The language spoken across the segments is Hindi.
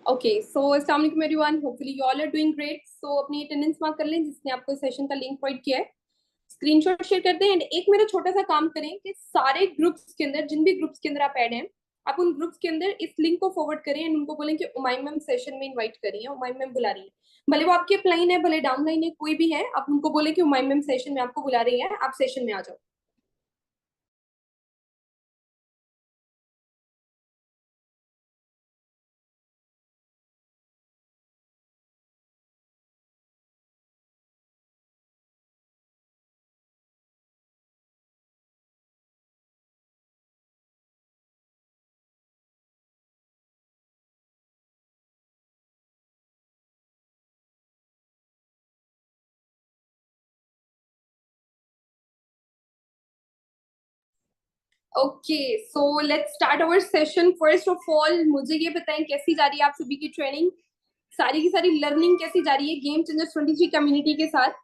ओके सो अस्सलाम वालेकुम everyone, hopefully you all are doing great. So अपनी अटेंडेंस मार्क कर लें जिसने आपको सेशन का लिंक प्रोवाइड किया है। स्क्रीनशॉट शेयर करते हैं एंड एक मेरा छोटा सा काम करें कि सारे ग्रुप्स के अंदर, जिन भी ग्रुप्स के अंदर आप ऐड हैं, आप उन ग्रुप्स के अंदर इस लिंक को फॉरवर्ड करें एंड उनको बोलें कि उमाइम मैम सेशन में इनवाइट करिए, उमाइम मैम बुला रही है। भले वो आपके अपलाइन है, भले डाउनलाइन है, कोई भी है, आप उनको बोले कि उमाइम मैम सेशन में आपको बुला रही है, आप सेशन में आ जाओ। Okay so let's start our session. First of all मुझे ये बताएं कैसी जा रही है आप सभी की ट्रेनिंग, सारी की सारी लर्निंग कैसी जा रही है गेम चेंजर्स 23 कम्युनिटी के साथ।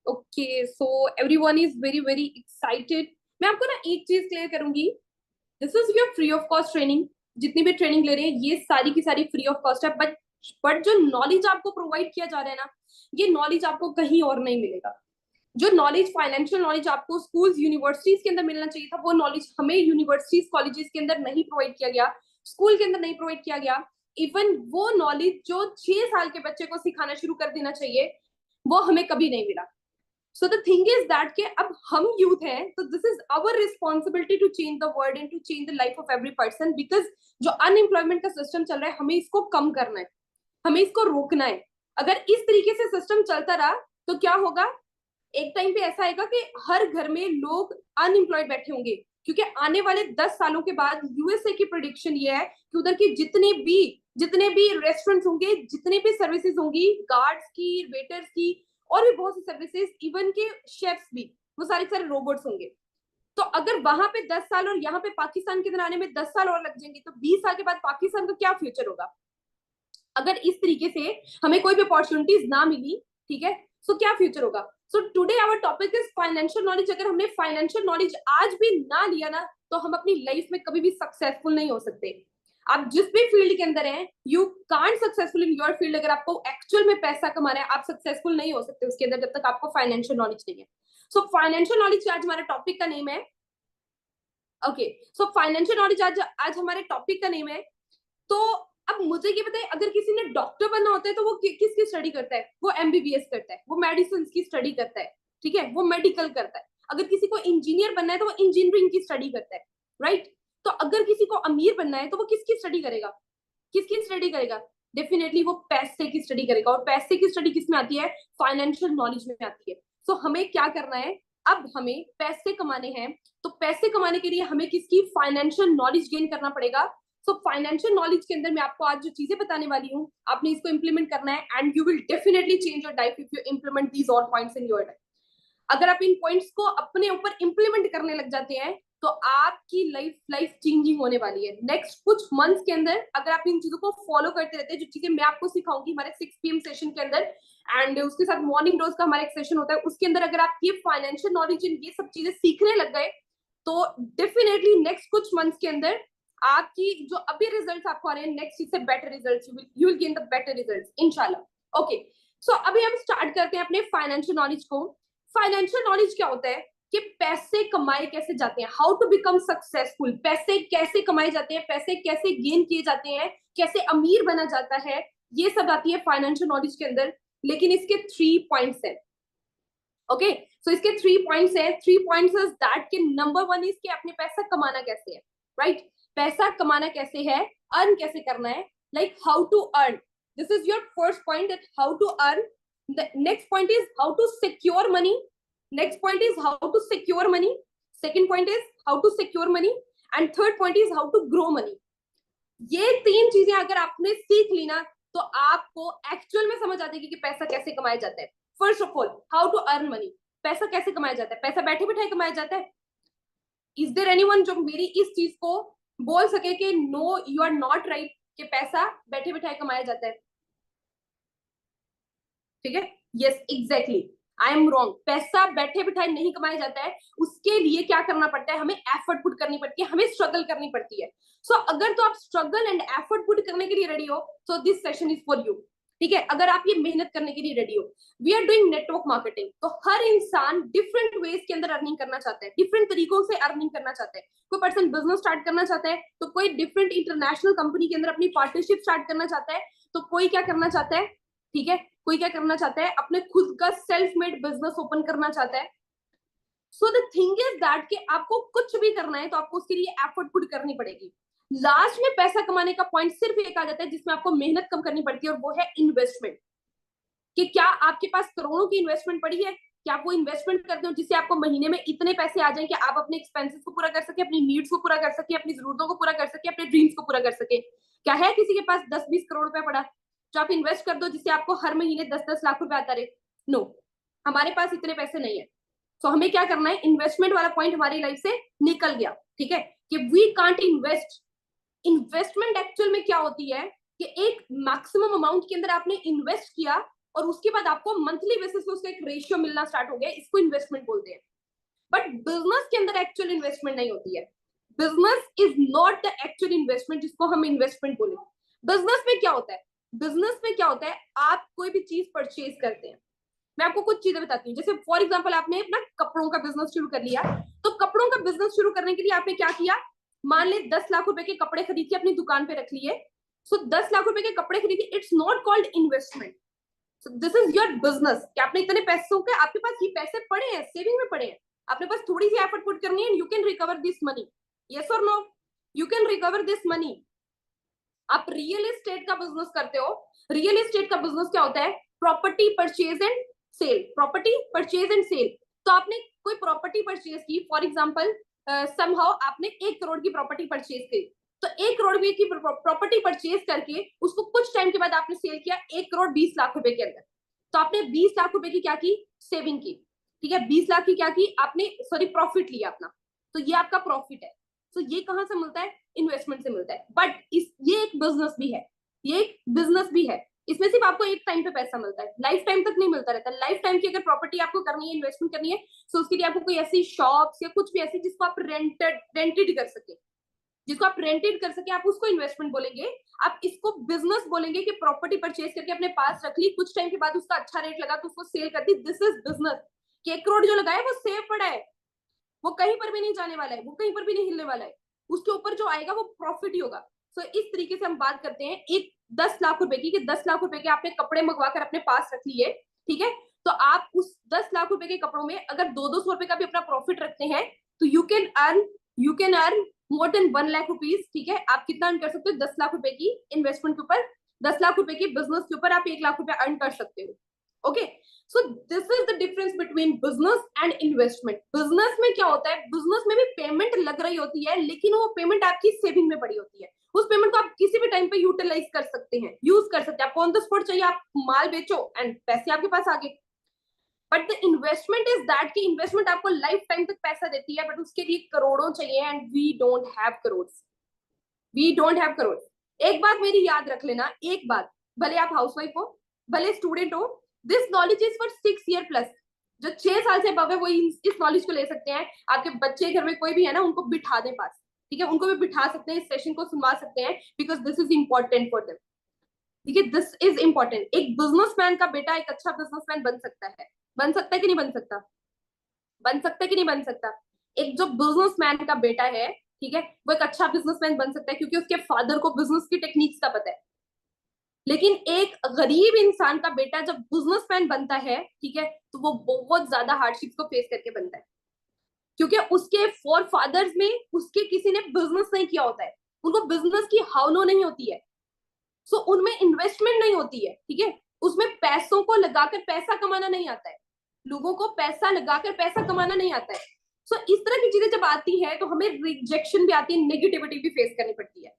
Okay so everyone is very very excited. मैं आपको ना एक चीज क्लियर करूंगी, this is your free of cost training. जितनी भी ट्रेनिंग ले रहे हैं ये सारी की सारी फ्री ऑफ कॉस्ट है, बट जो नॉलेज आपको प्रोवाइड किया जा रहा है ना, ये नॉलेज आपको कहीं और नहीं मिलेगा। जो नॉलेज, फाइनेंशियल नॉलेज आपको स्कूल्स यूनिवर्सिटीज के अंदर मिलना चाहिए था, वो नॉलेज हमें यूनिवर्सिटीज कॉलेजेस के अंदर नहीं प्रोवाइड किया गया, स्कूल के अंदर नहीं प्रोवाइड किया गया। इवन वो नॉलेज जो 6 साल के बच्चे को सिखाना शुरू कर देना चाहिए, वो हमें कभी नहीं मिला। So the thing is that के अब हम यूथ हैं, तो this is our responsibility to change the world and to change the life of every person. Because जो अनएम्प्लॉयमेंट का सिस्टम चल रहा है, हमें इसको कम करना है, हमें इसको रोकना है। अगर इस तरीके से सिस्टम चलता रहा तो क्या होगा, एक टाइम पे ऐसा आएगा कि हर घर में लोग अनएम्प्लॉयड बैठे होंगे। क्योंकि आने वाले 10 सालों के बाद यूएसए की प्रोडिक्शन ये है कि उधर के जितने भी रेस्टोरेंट्स होंगे, जितने भी सर्विसेज होंगी, गार्ड्स की, वेटर्स की, और भी बहुत सी सर्विसेज, इवन के शेफ्स भी, वो सारे सारे रोबोट्स होंगे। तो अगर वहां पे 10 साल और यहाँ पे पाकिस्तान के अंदर आने में 10 साल और लग जाएंगे, तो 20 साल के बाद पाकिस्तान का क्या फ्यूचर होगा? अगर इस तरीके से हमें कोई भी अपॉर्चुनिटीज ना मिली, ठीक है, सो क्या फ्यूचर होगा? So today our topic is financial knowledge. अगर हमने फाइनेंशियल नॉलेज आज भी ना लिया ना, तो हम अपनी लाइफ में कभी भी सक्सेसफुल नहीं हो सकते। आप जिस भी फील्ड के अंदर हैं, you can't successful in your field. अगर आपको एक्चुअल में पैसा कमाना है, आप सक्सेसफुल नहीं हो सकते उसके अंदर जब तक आपको फाइनेंशियल नॉलेज नहीं है। सो फाइनेंशियल नॉलेज आज हमारे टॉपिक का नेम है। ओके, सो फाइनेंशियल नॉलेज आज आज हमारे टॉपिक का नेम है। तो अब मुझे ये बताइए, अगर किसी ने डॉक्टर बनना होता है तो वो किसकी स्टडी करता है? वो एमबीबीएस करता है, वो मेडिसिन की स्टडी करता है, ठीक है, वो मेडिकल करता है। अगर किसी को इंजीनियर बनना है तो वो इंजीनियरिंग की स्टडी करता है, राइट? तो अगर किसी को अमीर बनना है तो वो किसकी स्टडी करेगा? किसकी स्टडी करेगा? डेफिनेटली वो पैसे की स्टडी करेगा। और पैसे की स्टडी किस में आती है? फाइनेंशियल नॉलेज में आती है। सो हमें क्या करना है, अब हमें पैसे कमाने हैं, तो पैसे कमाने के लिए हमें किसकी? फाइनेंशियल नॉलेज गेन करना पड़ेगा। सो फाइनेंशियल नॉलेज के अंदर मैं आपको आज जो चीजें बताने वाली हूँ, आपने इसको इंप्लीमेंट करना है and you will definitely change your life if you implement these all points in your life. अगर आप इन पॉइंट्स को अपने ऊपर इंप्लीमेंट करने लग जाते हैं, तो आपकी लाइफ लाइफ चेंजिंग होने वाली है। नेक्स्ट कुछ मंथ्स के अंदर अगर आप इन चीजों को फॉलो करते रहते हैं, जो चीजें मैं आपको सिखाऊंगी हमारे 6 PM सेशन के अंदर, एंड उसके साथ मॉर्निंग डोज का हमारा एक सेशन होता है, उसके अंदर अगर आप ये फाइनेंशियल नॉलेज ये सब चीजें सीखने लग गए, तो डेफिनेटली नेक्स्ट कुछ मंथ्स के अंदर आपकी जो अभी रिजल्ट्स आपको आ रहे हैं, नेक्स्ट इससे better results, you will gain the better results इंशाल्लाह। ओके, सो अभी हम स्टार्ट करते हैं अपने फाइनेंशियल नॉलेज को। फाइनेंशियल नॉलेज क्या होता है कि पैसे कमाए कैसे जाते हैं, हाउ टू बिकम सक्सेसफुल, पैसे कैसे कमाए जाते हैं, पैसे कैसे गेन किए जाते हैं, कैसे अमीर बना जाता है, ये सब आती है फाइनेंशियल नॉलेज के अंदर। लेकिन इसके 3 पॉइंट्स है। ओके, सो इसके 3 पॉइंट्स है। 3 पॉइंट्स इज दैट के नंबर 1 इज कि अपने पैसा कमाना कैसे है, राइट? पैसा कमाना कैसे है, अर्न कैसे करना है, like how to earn. This is your first point, that how to earn. The next point is how to secure money. Next point is how to secure money. Second point is how to secure money. And third point is how to grow money. ये 3 चीजें अगर आपने सीख ली ना, तो आपको एक्चुअल में समझ आ जाएगी कि पैसा कैसे कमाया जाता है। First of all, how to earn money. पैसा कैसे कमाया जाता है? पैसा बैठे बिठाए कमाया जाता है? इज देयर एनीवन जो मेरी इस चीज को बोल सके कि no you are not right, कि पैसा बैठे बिठाए कमाया जाता है? ठीक है, yes exactly, I am wrong, पैसा बैठे बिठाए नहीं कमाया जाता है। उसके लिए क्या करना पड़ता है? हमें एफर्ट पुट करनी पड़ती है, हमें स्ट्रगल करनी पड़ती है। सो अगर तो आप स्ट्रगल एंड एफर्ट पुट करने के लिए रेडी हो, so this session is for you. ठीक है, अगर आप ये मेहनत करने के लिए रेडी हो। We are doing network marketing, तो हर इंसान डिफरेंट वेज के अंदर अर्निंग करना चाहता है, डिफरेंट तरीकों से अर्निंग करना चाहता है। कोई पर्सन बिजनेस स्टार्ट करना चाहता है, तो कोई डिफरेंट इंटरनेशनल कंपनी के अंदर अपनी पार्टनरशिप स्टार्ट करना चाहता है, तो कोई क्या करना चाहता है, ठीक है, कोई क्या करना चाहता है, अपने खुद का सेल्फ मेड बिजनेस ओपन करना चाहता है। सो द थिंग इज दैट कि आपको कुछ भी करना है तो आपको उसके लिए एफर्ट पुट करनी पड़ेगी। लास्ट में पैसा कमाने का पॉइंट सिर्फ एक आ जाता है जिसमें आपको मेहनत कम करनी पड़ती है, और वो है इन्वेस्टमेंट। कि क्या आपके पास करोड़ों की इन्वेस्टमेंट पड़ी है, कि आप वो इन्वेस्टमेंट करते हो जिससे आपको महीने में इतने पैसे आ जाए कि आप अपने एक्सपेंसेस को पूरा कर सके, अपनी नीड्स को पूरा कर सके, अपनी जरूरतों को पूरा कर सके, अपने ड्रीम्स को पूरा कर सके? क्या है किसी के पास 10-20 करोड़ रुपया पड़ा जो आप इन्वेस्ट कर दो जिससे आपको हर महीने 10-10 लाख रुपए आता रहे? नो, हमारे पास इतने पैसे नहीं है। तो हमें क्या करना है, इन्वेस्टमेंट वाला पॉइंट हमारी लाइफ से निकल गया। ठीक है, कि we can't invest. Investment actual में क्या होती है कि एक मैक्सिमम अमाउंट के अंदर आपने इन्वेस्ट किया और उसके बाद आपको मंथली बेसिस पे उसका एक रेशियो मिलना स्टार्ट हो गया, इसको इन्वेस्टमेंट बोलते हैं। बट बिजनेस के अंदर एक्चुअल इन्वेस्टमेंट नहीं होती है। Business is not the actual investment जिसको हम इन्वेस्टमेंट बोले। बिजनेस में क्या होता है, बिजनेस में क्या होता है, आप कोई भी चीज परचेज करते हैं। मैं आपको कुछ चीजें बताती हूँ। जैसे फॉर एग्जांपल आपने अपना कपड़ों का बिजनेस शुरू कर लिया, तो कपड़ों का बिजनेस शुरू करने के लिए आपने क्या किया, मान ले 10 लाख रुपए के कपड़े खरीद के अपनी दुकान पे रख लिए। सो 10 लाख रुपए के कपड़े खरीदे, it's not called investment. So this is your business कि आपने इतने पैसों के, आपके पास ये पैसे पड़े हैं, सेविंग में पड़े हैं, आपने बस थोड़ी सी एफर्ट पुट करनी है, you can recover this money. Yes और no, you can recover this money. आप रियल एस्टेट का बिजनेस करते हो, रियल एस्टेट का बिजनेस क्या होता है, property purchase and sale, property purchase and sale. तो आपने कोई प्रॉपर्टी परचेज की, फॉर एग्जांपल समहाउ आपने 1 करोड़ की प्रॉपर्टी परचेज की, तो 1 करोड़ की प्रॉपर्टी परचेज करके उसको कुछ टाइम के बाद आपने सेल किया 1 करोड़ 20 लाख रुपए के अंदर। तो आपने 20 लाख रुपए की क्या की, सेविंग की। ठीक है, 20 लाख की क्या की आपने, सॉरी प्रॉफिट लिया अपना, तो ये आपका प्रॉफिट है। तो ये कहां से मिलता है, इन्वेस्टमेंट से मिलता है। बट इस ये एक बिजनेस भी है, ये एक बिजनेस भी है, इसमें सिर्फ आपको एक टाइम पे पैसा मिलता है, लाइफ टाइम तक नहीं मिलता रहता। लाइफ टाइम की अगर प्रॉपर्टी आपको करनी है, इन्वेस्टमेंट करनी है, तो उसके लिए आपको कोई ऐसी शॉप्स या कुछ भी ऐसी जिसको आप रेंटेड कर सके, जिसको आप रेंटेड कर सके, आप उसको इन्वेस्टमेंट बोलेंगे। आप इसको बिजनेस बोलेंगे कि प्रॉपर्टी परचेज करके अपने पास रख ली, कुछ टाइम के बाद उसका अच्छा रेट लगा तो उसको सेल कर दी, दिस इज बिजनेस। कि 1 करोड़ जो लगाया वो सेव पड़ा है, वो कहीं पर भी नहीं जाने वाला है, वो कहीं पर भी नहीं हिलने वाला है, उसके ऊपर जो आएगा वो प्रॉफिट ही होगा। सो इस तरीके से हम बात करते हैं एक 10 लाख रुपए की, कि 10 लाख रुपए के आपने कपड़े मंगवा कर अपने पास रख लिए। ठीक है, तो आप उस 10 लाख रुपए के कपड़ों में अगर 200 रुपए का भी अपना प्रॉफिट रखते हैं, तो you can earn more than 1 lakh rupees. ठीक है, आप कितना अर्न कर सकते हो, 10 लाख रुपए की इन्वेस्टमेंट के ऊपर, 10 लाख रुपए की बिजनेस के ऊपर आप 1 लाख रुपए अर्न कर सकते हो। Okay, so this is the difference between business and investment. Business में क्या होता है, बिजनेस में भी पेमेंट लग रही होती है, लेकिन वो पेमेंट आपकी सेविंग में पड़ी होती है। उस पेमेंट को आप किसी भी टाइम पे यूटिलाइज कर सकते हैं, यूज कर सकते हैं। आपको ऑन द स्पॉट चाहिए, आप माल बेचो एंड पैसे आपके पास आ गए। But the investment is that कि इन्वेस्टमेंट आपको लाइफ टाइम तक पैसा देती है, बट उसके लिए करोड़ों चाहिए, and we don't have crore, we don't have crore. एक बात मेरी याद रख लेना, एक बात, भले आप हाउसवाइफ हो, भले स्टूडेंट हो, this knowledge is for 6 year plus. जो 6 साल से अबव है वो इस नॉलेज को ले सकते हैं। आपके बच्चे घर में कोई भी है ना, उनको बिठा दें पास, ठीक है, उनको भी बिठा सकते हैं, इस सेशन को सुनवा सकते हैं, because this is important for them. ठीक है, दिस इज इंपॉर्टेंट। एक बिजनेसमैन का बेटा एक अच्छा बिजनेसमैन बन सकता है, बन सकता है कि नहीं बन सकता, बन सकता है कि नहीं बन सकता? एक जो बिजनेसमैन का बेटा है, ठीक है, वो एक अच्छा बिजनेसमैन बन सकता है क्योंकि उसके फादर को बिजनेस की टेक्निक्स का पता है। लेकिन एक गरीब इंसान का बेटा जब बिजनेसमैन बनता है, ठीक है, तो वो बहुत ज्यादा हार्डशिप्स को फेस करके बनता है, क्योंकि उसके फोर फादर्स में उसके किसी ने बिजनेस नहीं किया होता है, उनको बिजनेस की हावलो नहीं होती है, सो उनमें इन्वेस्टमेंट नहीं होती है। ठीक है, उसमें पैसों को लगाकर पैसा कमाना नहीं आता है, लोगों को पैसा लगाकर पैसा कमाना नहीं आता है। सो इस तरह की चीजें जब आती है तो हमें रिजेक्शन भी आती है, नेगेटिविटी भी फेस करनी पड़ती है।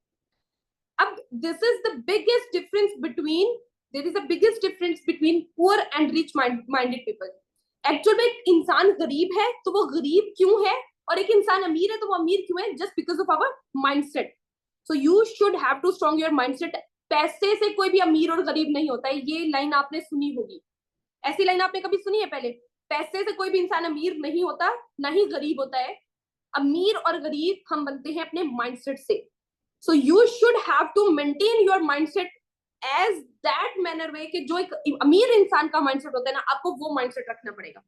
अब this is the biggest difference between, there is the biggest difference between poor and rich minded people. Actual में एक इंसान गरीब है तो वो गरीब क्यों है, और एक इंसान अमीर है तो वो अमीर क्यों है, just because of our mindset. So you should have to strong your mindset. पैसे से कोई भी अमीर और गरीब नहीं होता है, ये लाइन आपने सुनी होगी. ऐसी लाइन आपने कभी सुनी है पहले? पैसे से कोई भी इंसान अमीर नहीं होता, ना ही गरीब होता है. अमीर और गरीब हम बनते हैं अपने माइंडसेट से. So you should have to maintain your mindset as that manner way कि जो एक अमीर इंसान का माइंडसेट होता है ना, आपको वो माइंडसेट रखना पड़ेगा.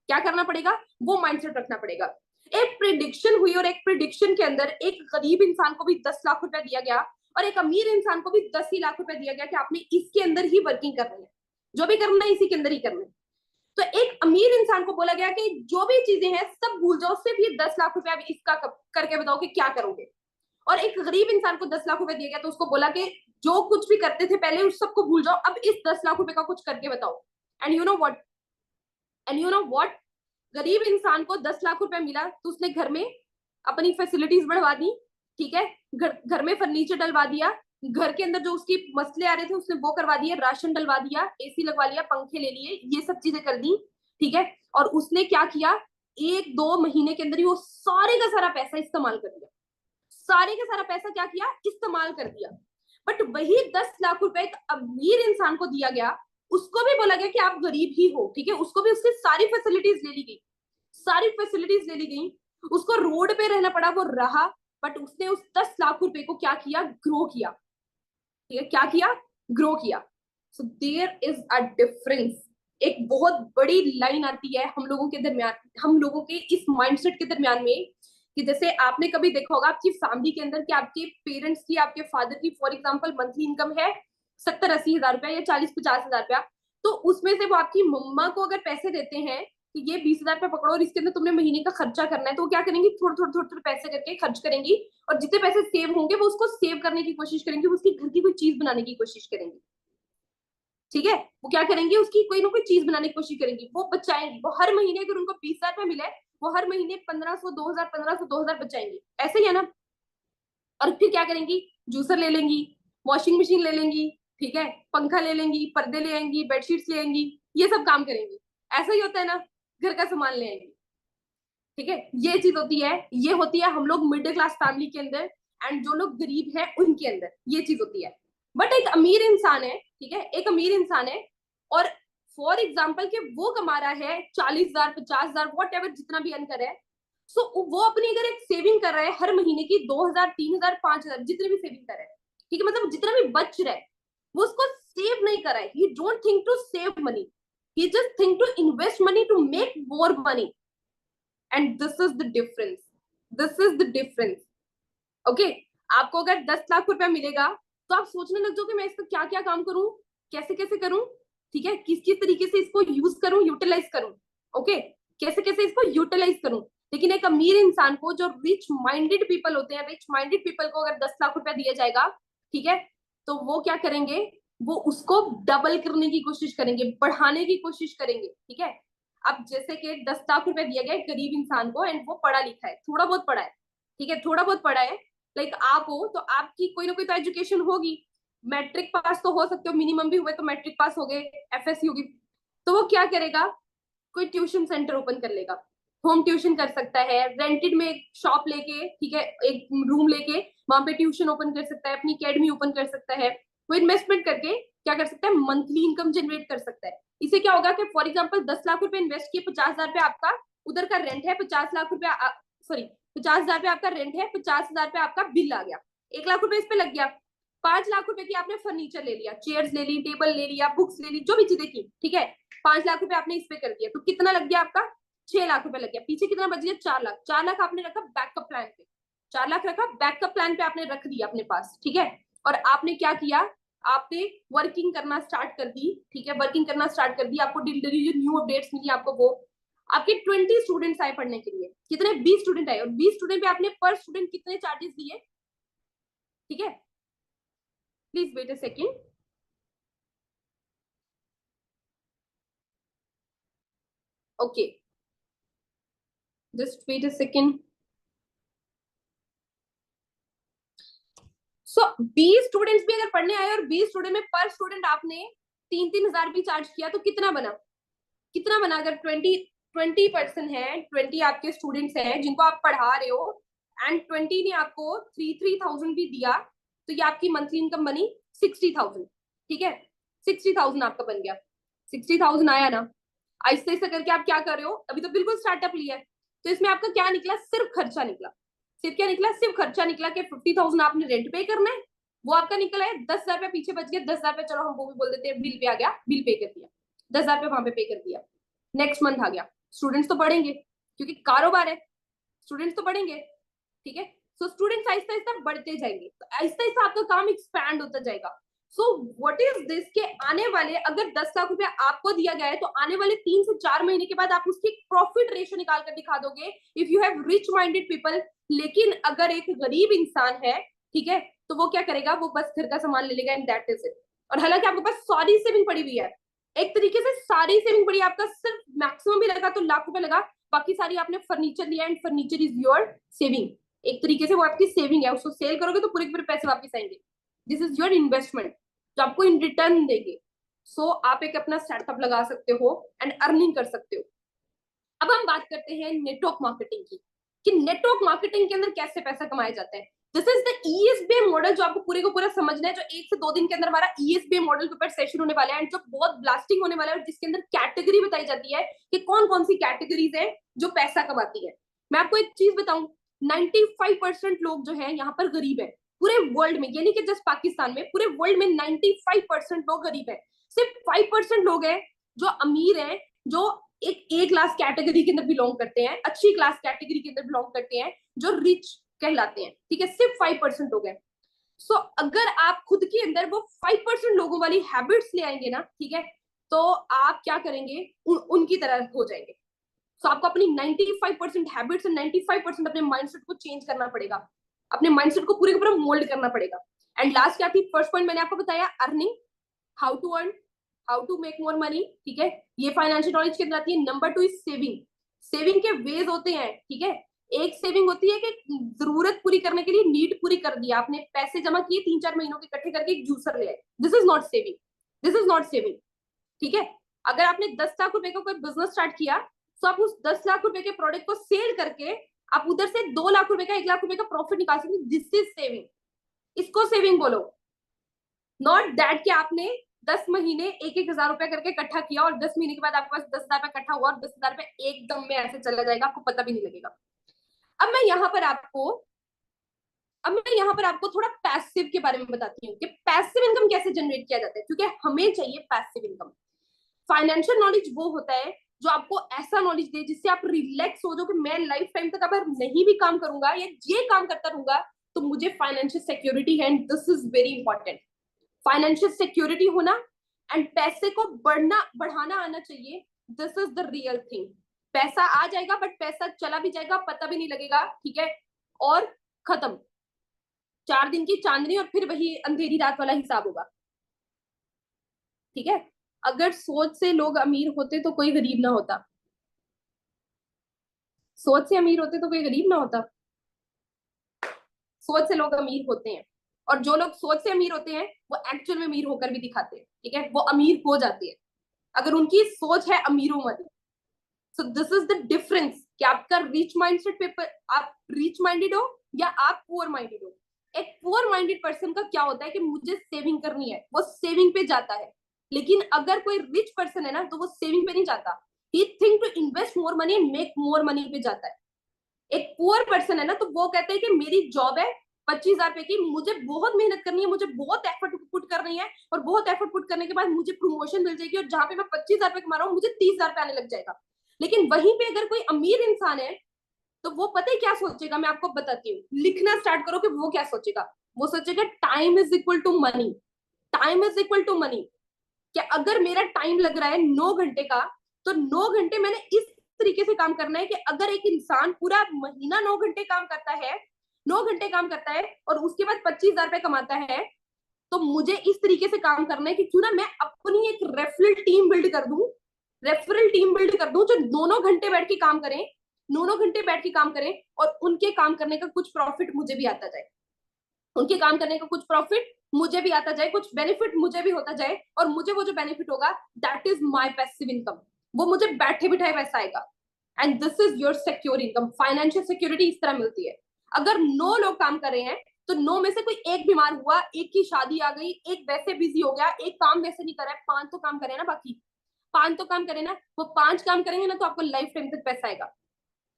क्या करना पड़ेगा? वो माइंडसेट रखना पड़ेगा. एक प्रिडिक्शन हुई और एक प्रिडिक्शन के अंदर एक गरीब इंसान को भी 10 लाख रुपया दिया गया और एक अमीर इंसान को भी 10 ही लाख रुपया दिया गया कि आपने इसके अंदर ही वर्किंग करनी है, जो भी करना है इसी के अंदर ही करना है. तो एक अमीर इंसान को बोला गया कि जो भी चीजें हैं सब भूल जाओ, सिर्फ ये 10 लाख रुपया इसका करके बताओ कि क्या करोगे. और एक गरीब इंसान को 10 लाख रुपए दिया गया तो उसको बोला कि जो कुछ भी करते थे पहले उस सबको भूल जाओ, अब इस 10 लाख रुपए का कुछ करके बताओ. एंड यू नो व्हाट, गरीब इंसान को 10 लाख रुपए मिला तो उसने घर में अपनी फैसिलिटीज बढ़वा दी. ठीक है, घर में फर्नीचर डलवा दिया, घर के अंदर जो उसकी मसले आ रहे थे उसने वो करवा दिया, राशन डलवा दिया, एसी लगवा लिया, पंखे ले लिए, ये सब चीजें कर दी. ठीक है, और उसने क्या किया, 1-2 महीने के अंदर ही वो सारे का सारा पैसा इस्तेमाल कर दिया. सारे का सारा पैसा क्या किया, इस्तेमाल कर दिया. बट वही 10 लाख रुपए एक अमीर इंसान को दिया गया, उसको भी बोला गया कि आप गरीब ही हो. ठीक है, उसको भी उसकी सारी फैसिलिटीज ले ली गई, सारी फैसिलिटीज ले ली गई. उसको रोड पे रहना पड़ा, वो रहा, बट उसने उस 10 लाख रुपए को क्या किया, ग्रो किया. ठीक है, क्या किया, ग्रो किया. So there is a difference. एक बहुत बड़ी लाइन आती है हम लोगों के दरमियान, हम लोगों के इस माइंडसेट के दरमियान में, कि जैसे आपने कभी देखा होगा आपकी फैमिली के अंदर कि आपके पेरेंट्स की, आपके फादर की फॉर एग्जांपल मंथली इनकम है 70-80 हजार रुपया या 40-50 हजार रुपया, तो उसमें से वो आपकी मम्मा को अगर पैसे देते हैं कि ये 20 हजार रुपया पकड़ो और इसके अंदर तुमने महीने का खर्चा करना है, तो वो क्या करेंगी, थोड़े थोड़े थोड़े थोड़े पैसे करके खर्च करेंगी, और जितने पैसे सेव होंगे वो उसको सेव करने की कोशिश करेंगी, उसकी घर की कोई चीज बनाने की कोशिश करेंगी. ठीक है, वो क्या करेंगे, उसकी कोई ना कोई चीज बनाने की कोशिश करेंगी, वो बचाएंगी. वो हर महीने अगर उनको 20 हजार रुपया मिले, वो हर महीने 1500, 2000, 1500, 2000 बचाएंगी. ऐसे ही है ना. और फिर क्या करेंगी, जूसर ले लेंगी, वॉशिंग मशीन ले लेंगी, ठीक है, पंखा ले लेंगी, पर्दे ले आएंगी, बेडशीट्स ले आएंगी, ये सब काम करेंगी. ऐसा ही होता है ना, घर का सामान ले आएंगी. ठीक है, ये चीज होती है, ये होती है हम लोग मिडिल क्लास फैमिली के अंदर, एंड जो लोग गरीब हैं उनके अंदर ये चीज होती है. बट एक अमीर इंसान है, ठीक है, एक अमीर इंसान है, और फॉर एग्जाम्पल के वो कमा रहा है 40 हजार, 50 हजार, वॉट एवर जितना भी अर्न कर रहा है. सो वो अपनी अगर एक सेविंग कर रहा है हर महीने की 2 हजार, 3 हजार, 5 हजार, जितने भी सेविंग कर रहा है, ठीक है, मतलब जितना भी बच रहा है वो उसको सेव नहीं कर रहा है. He don't think to save money, he just think to invest money to make more money. And this is the difference, this is the difference. Okay, आपको अगर 10 लाख रुपया मिलेगा तो आप सोचने लग जाओ कि मैं इसका क्या क्या काम करूं, कैसे कैसे करूं. ठीक है, किस किस तरीके से इसको यूज करूं, यूटिलाइज करूं. ओके, कैसे कैसे इसको यूटिलाइज करूं. लेकिन एक अमीर इंसान को, जो रिच माइंडेड पीपल होते हैं, रिच माइंडेड पीपल को अगर 10 लाख रुपया दिया जाएगा, ठीक है, तो वो क्या करेंगे, वो उसको डबल करने की कोशिश करेंगे, बढ़ाने की कोशिश करेंगे. ठीक है, अब जैसे कि 10 लाख रुपया दिया गया एक गरीब इंसान को, एंड वो पढ़ा लिखा है, थोड़ा बहुत पढ़ा है. ठीक है, थोड़ा बहुत पढ़ा है, लाइक आप हो तो आपकी कोई ना कोई तो एजुकेशन होगी. मैट्रिक पास तो हो सकते हो, मिनिमम भी हुए तो मैट्रिक पास हो गए, एफएससी होगी. तो वो क्या करेगा, कोई ट्यूशन सेंटर ओपन कर लेगा, होम ट्यूशन कर सकता है, रेंटेड में एक शॉप लेके, ठीक है, एक रूम लेके वहां पे ट्यूशन ओपन कर सकता है, अपनी अकेडमी ओपन कर सकता है. वो इन्वेस्टमेंट करके क्या कर सकता है, मंथली इनकम जनरेट कर सकता है. इसे क्या होगा कि फॉर एग्जाम्पल 10 लाख रुपए इन्वेस्ट किए, 50 हजार रुपया आपका उधर का रेंट है, 50 लाख रुपया, सॉरी 50 हजार रुपया आपका रेंट है, 50 हजार रुपया आपका बिल आ गया, 1 लाख रुपए इस पे लग गया. 5 लाख रुपए की आपने फर्नीचर ले लिया, चेयर्स ले ली, टेबल ले लिया, बुक्स ले ली, जो भी चीजें की, ठीक है, 5 लाख रुपए आपने इस पे कर दिया, तो कितना लग गया आपका, 6 लाख रुपए लग गया. पीछे कितना बच गया, 4 लाख. 4 लाख आपने रखा बैकअप प्लान पे, 4 लाख रखा बैकअप प्लान पे, आपने रख दिया अपने पास. ठीक है, और आपने क्या किया, आपने वर्किंग करना स्टार्ट कर दी. ठीक है, वर्किंग करना स्टार्ट कर दी, आपको डेली जो न्यू अपडेट्स मिली आपको, वो आपके 20 स्टूडेंट्स आए पढ़ने के लिए, कितने, 20 स्टूडेंट आए, और 20 स्टूडेंट पे आपने पर स्टूडेंट कितने चार्जेस दिए. ठीक है, please wait a second. Okay, just wait a second. So 20 students भी अगर पढ़ने आए और 20 स्टूडेंट में पर स्टूडेंट आपने 3-3 हजार भी चार्ज किया, तो कितना बना, कितना बना, अगर 20 20% है, 20 आपके स्टूडेंट्स हैं जिनको आप पढ़ा रहे हो एंड 20 ने आपको 3,000 भी दिया, तो ये आपकी मंथली इनकम बनी 60,000। ठीक है, 60,000 आपका बन गया, 60,000 आया ना। आहिस्ते आहिस्ते करके आप क्या कर रहे हो, अभी तो बिल्कुल स्टार्टअप लिया है, तो इसमें आपका क्या निकला, सिर्फ खर्चा निकला। सिर्फ क्या निकला, सिर्फ खर्चा निकला कि 50,000 आपने रेंट पे करना है, वो आपका निकला है। 10,000 रुपया पीछे बच गया, 10,000 रुपया चलो हम वो भी बोल देते हैं बिल पे आ गया, बिल पे कर दिया, 10,000 रुपया वहां पे पे कर दिया। नेक्स्ट मंथ आ गया, स्टूडेंट्स तो बढ़ेंगे क्योंकि कारोबार है, स्टूडेंट्स तो बढ़ेंगे। ठीक है, सो स्टूडेंट्स आहिस्ता आहिस्ता बढ़ते जाएंगे, तो आहिस्ता आहिस्ता आपका काम एक्सपैंड होता जाएगा। सो व्हाट इज दिस के आने वाले, अगर 10 लाख रुपया आपको दिया गया है तो आने वाले 3 से 4 महीने के बाद आप उसकी प्रॉफिट रेशियो निकाल कर दिखा दोगे if you have rich minded people. लेकिन अगर एक गरीब इंसान है, ठीक है, तो वो क्या करेगा, वो बस घर का सामान ले लेगा एंड दैट इज इट। और हालांकि आपके पास सारी सेविंग पड़ी हुई है, एक तरीके से सारी सेविंग पड़ी है, आपका सिर्फ मैक्सिमम भी लगा तो लाख रुपए लगा, बाकी सारी आपने फर्नीचर लिया and furniture is your saving. एक तरीके से वो आपकी सेविंग है, उसको सेल करोगे तो पूरे के पूरे पैसे वापस आएंगे। दिस इज योर इन्वेस्टमेंट जो आपको इन रिटर्न देंगे। सो आप एक अपना स्टार्टअप लगा सकते हो एंड अर्निंग कर सकते हो। अब हम बात करते हैं नेटवर्क मार्केटिंग की, कि नेटवर्क मार्केटिंग के अंदर कैसे पैसा कमाया जाता है। This is the ESBI model जो आपको पूरे को पूरा समझना है, जो 1 से 2 दिन के अंदर हमारा ईएसबीआई मॉडल के ऊपर सेशन होने वाला है एंड जो बहुत ब्लास्टिंग होने वाला है, जिसके अंदर कैटेगरी बताई जाती है कि कौन कौन सी कैटेगरीज है जो पैसा कमाती है। मैं आपको एक चीज बताऊं, 95% लोग जो है यहाँ पर गरीब है पूरे वर्ल्ड में, यानी कि जस्ट पाकिस्तान में, पूरे वर्ल्ड में 95% लोग गरीब है। सिर्फ 5% लोग हैं जो अमीर हैं, जो एक ए क्लास कैटेगरी के अंदर बिलोंग करते हैं, अच्छी क्लास कैटेगरी के अंदर बिलोंग करते हैं, जो रिच कहलाते हैं। ठीक है, सिर्फ 5% लोग हैं। सो अगर आप खुद के अंदर वो 5% लोगों वाली हैबिट्स ले आएंगे ना, ठीक है, तो आप क्या करेंगे, उनकी तरह हो जाएंगे। सो आपको अपनी 95% हैबिट्स एंड 95% अपने माइंडसेट को चेंज करना पड़ेगा, अपने माइंडसेट को पूरे का पूरा मोल्ड करना पड़ेगा। एंड लास्ट क्या थी, फर्स्ट पॉइंट मैंने आपको बताया earning, how to earn, how to make more money. ठीक है, ये फाइनेंशियल नॉलेज के अंदर आती है। Number 2 is saving. सेविंग के वेज होते हैं, ठीक है। एक सेविंग होती है कि जरूरत पूरी करने के लिए नीड पूरी कर दिया आपने, पैसे जमा किए 3-4 महीनों के इकट्ठे करके एक जूसर ले आए, this is not saving, this is not saving. ठीक है, अगर आपने 10 लाख रुपए का कोई बिजनेस स्टार्ट किया, तो आप उस 10 लाख रुपए के प्रोडक्ट को सेल करके आप उधर से 2 लाख रुपए का 1 लाख रुपए का प्रॉफिट निकाल सकते, दिस इज सेविंग। इसको सेविंग बोलो, नॉट दैट कि आपने 10 महीने 1-1 हजार रुपया करके इकट्ठा किया और 10 महीने के बाद आपके पास 10 हजार रुपया इकट्ठा हुआ और 10 हजार रुपया एकदम में ऐसे चला जाएगा, आपको पता भी नहीं लगेगा। अब मैं यहाँ पर आपको थोड़ा पैसिव के बारे में बताती हूँ कि पैसिव इनकम कैसे जनरेट किया जाता है, क्योंकि हमें चाहिए पैसिव इनकम। फाइनेंशियल नॉलेज वो होता है जो आपको ऐसा नॉलेज दे जिससे आप रिलैक्स हो जाओ कि मैं लाइफ टाइम तक अगर नहीं भी काम करूंगा या ये काम करता रहूंगा तो मुझे फाइनेंशियल सिक्योरिटी है, and this is very important. Financial security होना एंड पैसे को बढ़ाना आना चाहिए, this is the real thing. पैसा आ जाएगा बट पैसा चला भी जाएगा, पता भी नहीं लगेगा। ठीक है, और खत्म, 4 दिन की चांदनी और फिर वही अंधेरी रात वाला हिसाब होगा। ठीक है, अगर सोच से लोग अमीर होते तो कोई गरीब ना होता, सोच से अमीर होते तो कोई गरीब ना होता। सोच से लोग अमीर होते हैं, और जो लोग सोच से अमीर होते हैं वो एक्चुअल में अमीर होकर भी दिखाते हैं। ठीक है, वो अमीर हो जाते हैं अगर उनकी सोच है अमीरों वाली। सो दिस इज द डिफरेंस कि आपका रिच माइंडसेट पे आप रिच माइंडेड हो या आप पुअर माइंडेड हो। एक पुअर माइंडेड पर्सन का क्या होता है कि मुझे सेविंग करनी है, वो सेविंग पे जाता है। लेकिन अगर कोई रिच पर्सन है ना, तो वो सेविंग पे नहीं जाता, he think to invest more money and make more money पे जाता है। एक पुअर पर्सन है ना, तो वो कहते हैं कि मेरी जॉब है 25,000 रुपए की, मुझे बहुत मेहनत करनी है, मुझे बहुत एफर्ट पुट करनी है, और बहुत एफर्ट पुट करने के बाद मुझे प्रमोशन मिल जाएगी, और जहां पे मैं 25,000 रुपए कमा रहा हूँ मुझे 30,000 रुपए आने लग जाएगा। लेकिन वहीं पे अगर कोई अमीर इंसान है तो वो पता है क्या सोचेगा, मैं आपको बताती हूँ, लिखना स्टार्ट करो कि वो क्या सोचेगा। वो सोचेगा time is equal to money, time is equal to money. कि अगर मेरा टाइम लग रहा है 9 घंटे का, तो 9 घंटे मैंने इस तरीके से काम करना है कि अगर एक इंसान पूरा महीना 9 घंटे काम करता है, 9 घंटे काम करता है और उसके बाद 25,000 रुपए कमाता है, तो मुझे इस तरीके से काम करना है कि क्यों ना मैं अपनी एक रेफरल टीम बिल्ड कर दूं, रेफरल टीम बिल्ड कर दूं जो दोनों घंटे बैठ के काम करें, दोनों घंटे बैठ के काम करें, और उनके काम करने का कुछ प्रॉफिट मुझे भी आता जाए, उनके काम करने का कुछ प्रॉफिट मुझे भी आता जाए, कुछ बेनिफिट मुझे भी होता जाए, और मुझे वो जो बेनिफिट होगा that is my passive income, वो मुझे बैठे बिठाए पैसा आएगा। And this is your secure income. Financial security इस तरह मिलती है। अगर 9 लोग काम कर रहे हैं तो 9 में से कोई एक बीमार हुआ, एक की शादी आ गई, एक वैसे बिजी हो गया, एक काम वैसे नहीं कर रहा है, 5 तो काम करे ना, बाकी 5 तो काम करे ना, वो 5 काम करेंगे ना तो आपको लाइफ टाइम तक पैसा आएगा।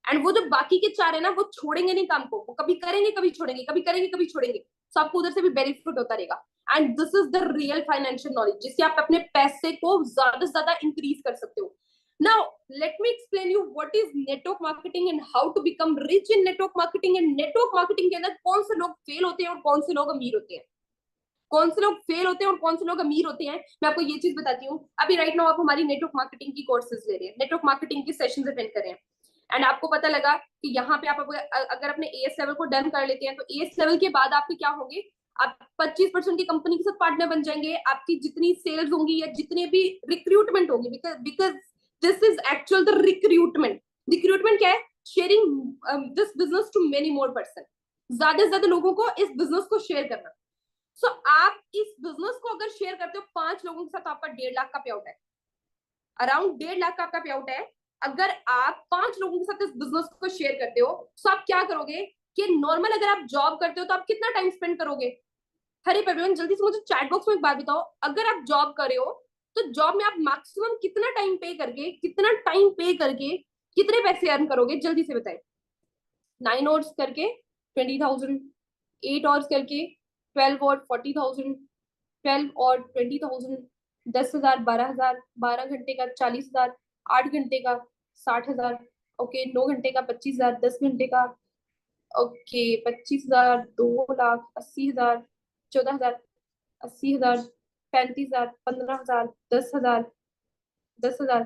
एंड वो जो बाकी के 4 है ना, वो छोड़ेंगे नहीं काम को, वो कभी करेंगे कभी छोड़ेंगे, कभी करेंगे कभी छोड़ेंगे, तो आपको उधर से भी बेनिफिट होता रहेगा। And this is the real financial knowledge जिससे आप अपने पैसे को ज्यादा से ज्यादा इंक्रीज कर सकते हो। Now, let me explain you what is network marketing and how to become rich in network marketing. And network marketing के अंदर कौन से लोग फेल होते हैं और कौन से लोग अमीर होते हैं, कौन से लोग फेल होते हैं और कौन से लोग अमीर होते हैं, मैं आपको ये चीज बताती हूँ। अभी राइट नाउ आप हमारी नेटवर्क मार्केटिंग की कोर्सेज ले रहे हैं, नेटवर्क मार्केटिंग की सेशंस अटेंड कर रहे हैं, एंड आपको पता लगा कि यहाँ पे आप अगर अपने एएस लेवल को डन कर लेते हैं तो एएस लेवल के बाद आपके क्या होंगे, आप 25% की कंपनी के साथ पार्टनर बन जाएंगे। आपकी जितनी सेल्स होंगी या जितने भी रिक्रूटमेंट होगी, because this is actual the recruitment. Recruitment क्या है? Sharing this business to many more person, ज्यादा से ज्यादा लोगों को इस बिजनेस को शेयर करना। सो आप इस बिजनेस को अगर शेयर करते हो 5 लोगों के साथ, आपका 1.5 लाख का पे आउट है, अराउंड 1.5 लाख का आपका पे आउट है। अगर आप 5 लोगों के साथ इस बिजनेस को शेयर करते हो तो आप क्या करोगे कि नॉर्मल अगर आप जॉब करते हो तो आप कितना टाइम स्पेंड करोगे? हरे पवन जल्दी से मुझे चैट बॉक्स में एक बात बताओ, अगर आप जॉब कर रहे हो तो जॉब में आप मैक्सिमम कितना टाइम पे करके, कितना टाइम पे करके कितने पैसे अर्न करोगे? जल्दी से बताएं। 9 आवर्स करके 20,000, 8 आवर्स करके 12 और 40,000, 12 और 20,000, 10,000, 12,000, 12 घंटे का 40,000, 8 घंटे का 60,000, ओके, 9 घंटे का 25,000, 10 घंटे का ओके 25,000, 2 लाख 80,000, 14,000, 80,000, 35,000, 15,000, 10,000, 10,000।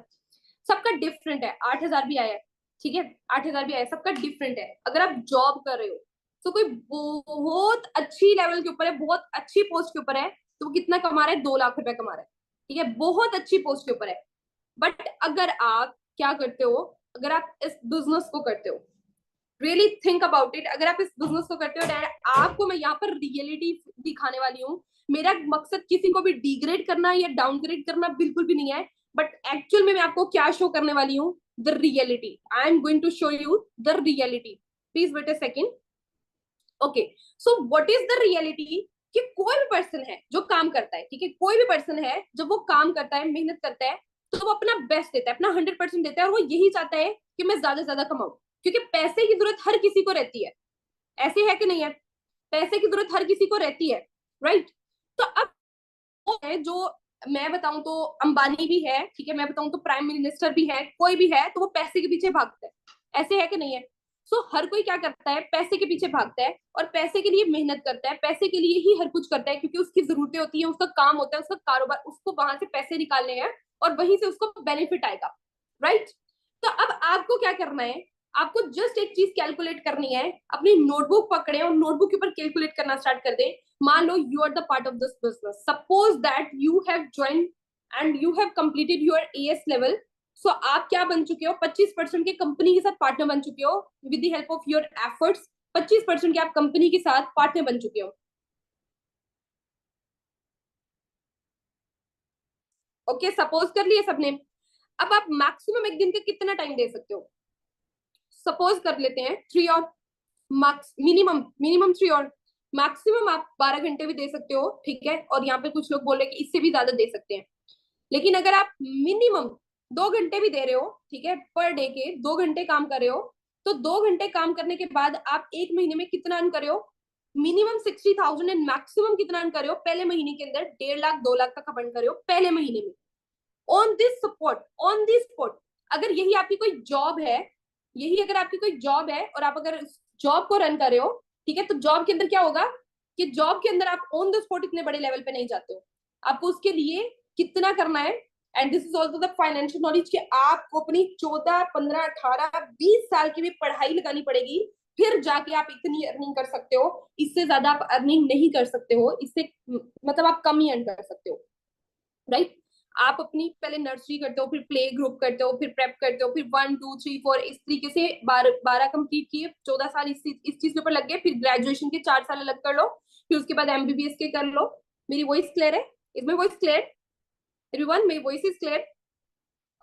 सबका डिफरेंट है। 8,000 भी आया है, ठीक है, 8,000 भी आया, सबका डिफरेंट है। अगर आप जॉब कर रहे हो तो कोई बहुत अच्छी लेवल के ऊपर है, बहुत अच्छी पोस्ट के ऊपर है, तो वो कितना कमा रहा है? 2 लाख रुपए कमा रहा है, ठीक है, बहुत अच्छी पोस्ट के ऊपर है। बट अगर आप क्या करते हो, अगर आप इस बिजनेस को करते हो, रियली थिंक अबाउट इट, अगर आप इस बिजनेस को करते हो, आपको मैं यहाँ पर रियलिटी दिखाने वाली हूँ। मेरा मकसद किसी को भी डिग्रेड करना या डाउनग्रेड करना बिल्कुल भी नहीं है, बट एक्चुअल में मैं आपको क्या शो करने वाली हूँ? The reality. I am going to show you the reality. Please wait a second. Okay, so what is the reality? कि कोई भी पर्सन है जो काम करता है, ठीक है, कोई भी पर्सन है जब वो काम करता है, मेहनत करता है, तो वो अपना बेस्ट देता है, अपना 100% देता है, और वो यही चाहता है कि मैं ज्यादा से ज्यादा कमाऊं, क्योंकि पैसे की जरूरत हर किसी को रहती है। ऐसे है कि नहीं है? पैसे की जरूरत हर किसी को रहती है, राइट? तो अब वो है जो, मैं बताऊं तो अंबानी भी है, ठीक है, मैं बताऊं तो प्राइम मिनिस्टर भी है, कोई भी है तो वो पैसे के पीछे भागता है। ऐसे है कि नहीं है? सो हर कोई क्या करता है? पैसे के पीछे भागता है और पैसे के लिए मेहनत करता है, पैसे के लिए ही हर कुछ करता है, क्योंकि उसकी जरूरतें होती है, उसका काम होता है, उसका कारोबार, उसको वहां से पैसे निकालने हैं और वहीं से उसको बेनिफिट आएगा, राइट? तो अब आपको क्या करना है? आपको जस्ट एक चीज कैलकुलेट करनी है। अपनी नोटबुक पकड़े और नोटबुक के ऊपर कैलकुलेट करना स्टार्ट कर दें। मान लो you are the part of this business, suppose that you have join and you have completed your AS level. So आप क्या बन चुके हो? 25% के कंपनी के साथ पार्टनर बन चुके हो with the help of your efforts. 25% के आप कंपनी के साथ पार्टनर बन चुके हो। ओके, सपोज कर लिए सबने। अब आप मैक्सिमम एक दिन का कितना टाइम दे सकते हो? सपोज कर लेते हैं 3 और मैक्स, मिनिमम मिनिमम 3 और मैक्सिमम आप 12 घंटे भी दे सकते हो, ठीक है, और यहाँ पे कुछ लोग बोल रहे हैं कि इससे भी ज्यादा दे सकते हैं। लेकिन अगर आप मिनिमम 2 घंटे भी दे रहे हो, ठीक है, पर डे के 2 घंटे काम कर रहे हो, तो 2 घंटे काम करने के बाद आप एक महीने में कितना अर्न कर रहे हो? मिनिमम 60,000 एंड मैक्सिमम कितना अर्न कर रहे हो? पहले महीने के अंदर 1.5 लाख 2 लाख तक अर्न कर रहे हो पहले महीने में, on this support, on this spot. अगर यही आपकी कोई जॉब है, यही अगर आपकी कोई जॉब है और आप अगर जॉब को रन कर रहे हो, ठीक है, तो जॉब के अंदर क्या होगा कि जॉब के अंदर आप ऑन द स्पॉट इतने बड़े लेवल पे नहीं जाते हो। आपको उसके लिए कितना करना है? And this is also the financial knowledge कि आपको अपनी 14, 15, 18, 20 साल की भी पढ़ाई लगानी पड़ेगी, फिर जाके आप इतनी अर्निंग कर सकते हो। इससे ज्यादा आप अर्निंग नहीं कर सकते हो, इससे मतलब आप कम ही अर्न कर सकते हो, राइट? आप अपनी पहले नर्सरी करते हो, फिर प्ले ग्रुप करते हो, फिर प्रेप करते हो, फिर 1, 2, 3, 4 इस तरीके से 12 कंप्लीट किए, 14 साल इस चीज के ऊपर लग गए, फिर ग्रेजुएशन के 4 साल अलग कर लो, फिर उसके बाद एमबीबीएस के कर लो। मेरी वॉइस क्लियर है? Is my voice clear everyone? मेरी वॉइस इज क्लियर?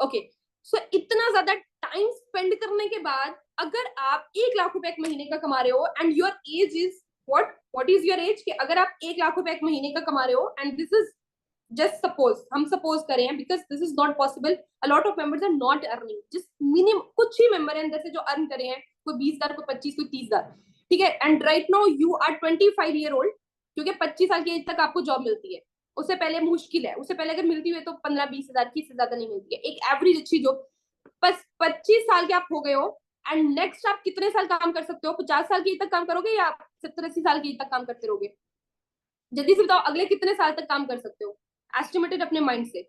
ओके, सो इतना ज्यादा टाइम स्पेंड करने के बाद अगर आप 1 लाख रुपए एक महीने का कमा रहे हो and your age is what is your age, कि अगर आप 1 लाख रुपए एक महीने का कमा रहे हो and this is just suppose, हम सपोज करें हैं because this is not possible, a lot of members are not earning, जिस मिनिमम कुछ ही मेंबर है अंदर से जो अर्न करे हैं, कोई 20,000, कोई 25, कोई 30,000, ठीक है, and right now you are 25 year old, क्योंकि 25 साल की एज तक आपको जॉब मिलती है, उससे पहले मुश्किल है, उससे पहले अगर मिलती हुई तो 15-20 हजार की, इससे ज्यादा नहीं मिलती है एक एवरेज अच्छी जॉब। बस 25 साल के आप हो गए हो एंड नेक्स्ट आप कितने साल काम कर सकते हो? 50 साल की एज तक काम करोगे या आप 70-80 साल की एज तक काम करते रहोगे? जल्दी से बताओ, अगले कितने साल तक काम कर सकते हो? एस्टिमेटेड अपने माइंड से,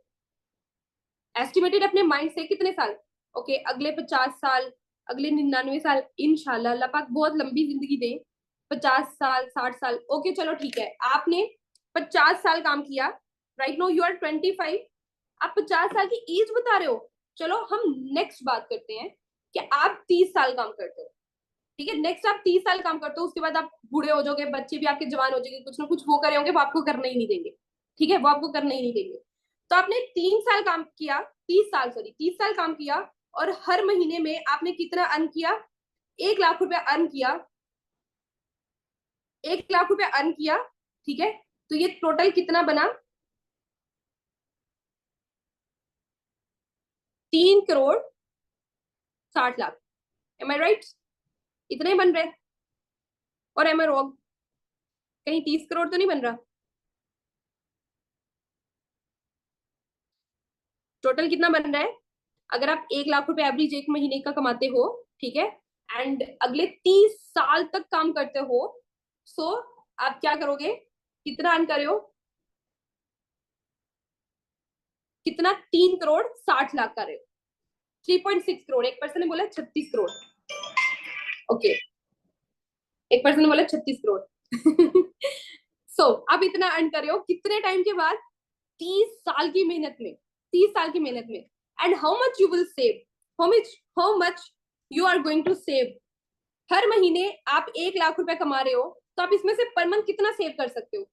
एस्टिमेटेड अपने माइंड से कितने साल? ओके, अगले 50 साल, अगले 99 साल, इंशाल्लाह अल्लाह पाक बहुत लंबी जिंदगी दे, 50 साल, 60 साल, ओके चलो ठीक है, आपने 50 साल काम किया, राइट नो यू आर 25, आप 50 साल की एज बता रहे हो। चलो हम नेक्स्ट बात करते हैं कि आप 30 साल काम करते हो, ठीक है, नेक्स्ट आप 30 साल काम करते हो, उसके बाद आप बूढ़े हो जाओगे, बच्चे भी आपके जवान हो जाएंगे, कुछ ना कुछ वो करे होंगे, वो आपको करने ही नहीं देंगे, ठीक है, वो आपको करने ही नहीं देंगे। तो आपने 3 साल काम किया, 30 साल, सॉरी 30 साल काम किया, और हर महीने में आपने कितना अर्न किया? 1 लाख रुपया अर्न किया, 1 लाख रुपया अर्न किया, ठीक है, तो ये टोटल कितना बना? 3 करोड़ 60 लाख। एम आई राइट? इतना ही बन रहा है, और एम आई रॉन्ग? कहीं 30 करोड़ तो नहीं बन रहा? टोटल कितना बन रहा है? अगर आप 1 लाख रुपए एवरेज एक महीने का कमाते हो, ठीक है, एंड अगले 30 साल तक काम करते हो, सो आप क्या करोगे? कितना अर्न कर रहे हो? कितना? 3 करोड़ 60 लाख का रहे हो। 3.6 करोड़। एक पर्सन ने बोला 36 करोड़। ओके, एक पर्सन ने बोला 36 करोड़। सो आप इतना अर्न कर रहे हो कितने टाइम के बाद? 30 साल की मेहनत में, 30 साल की मेहनत में। And how much you will save, how much you are going to save? हर महीने आप 1 लाख रुपए कमा रहे हो, तो आप इसमें से पर मंथ कितना सेव कर सकते हो?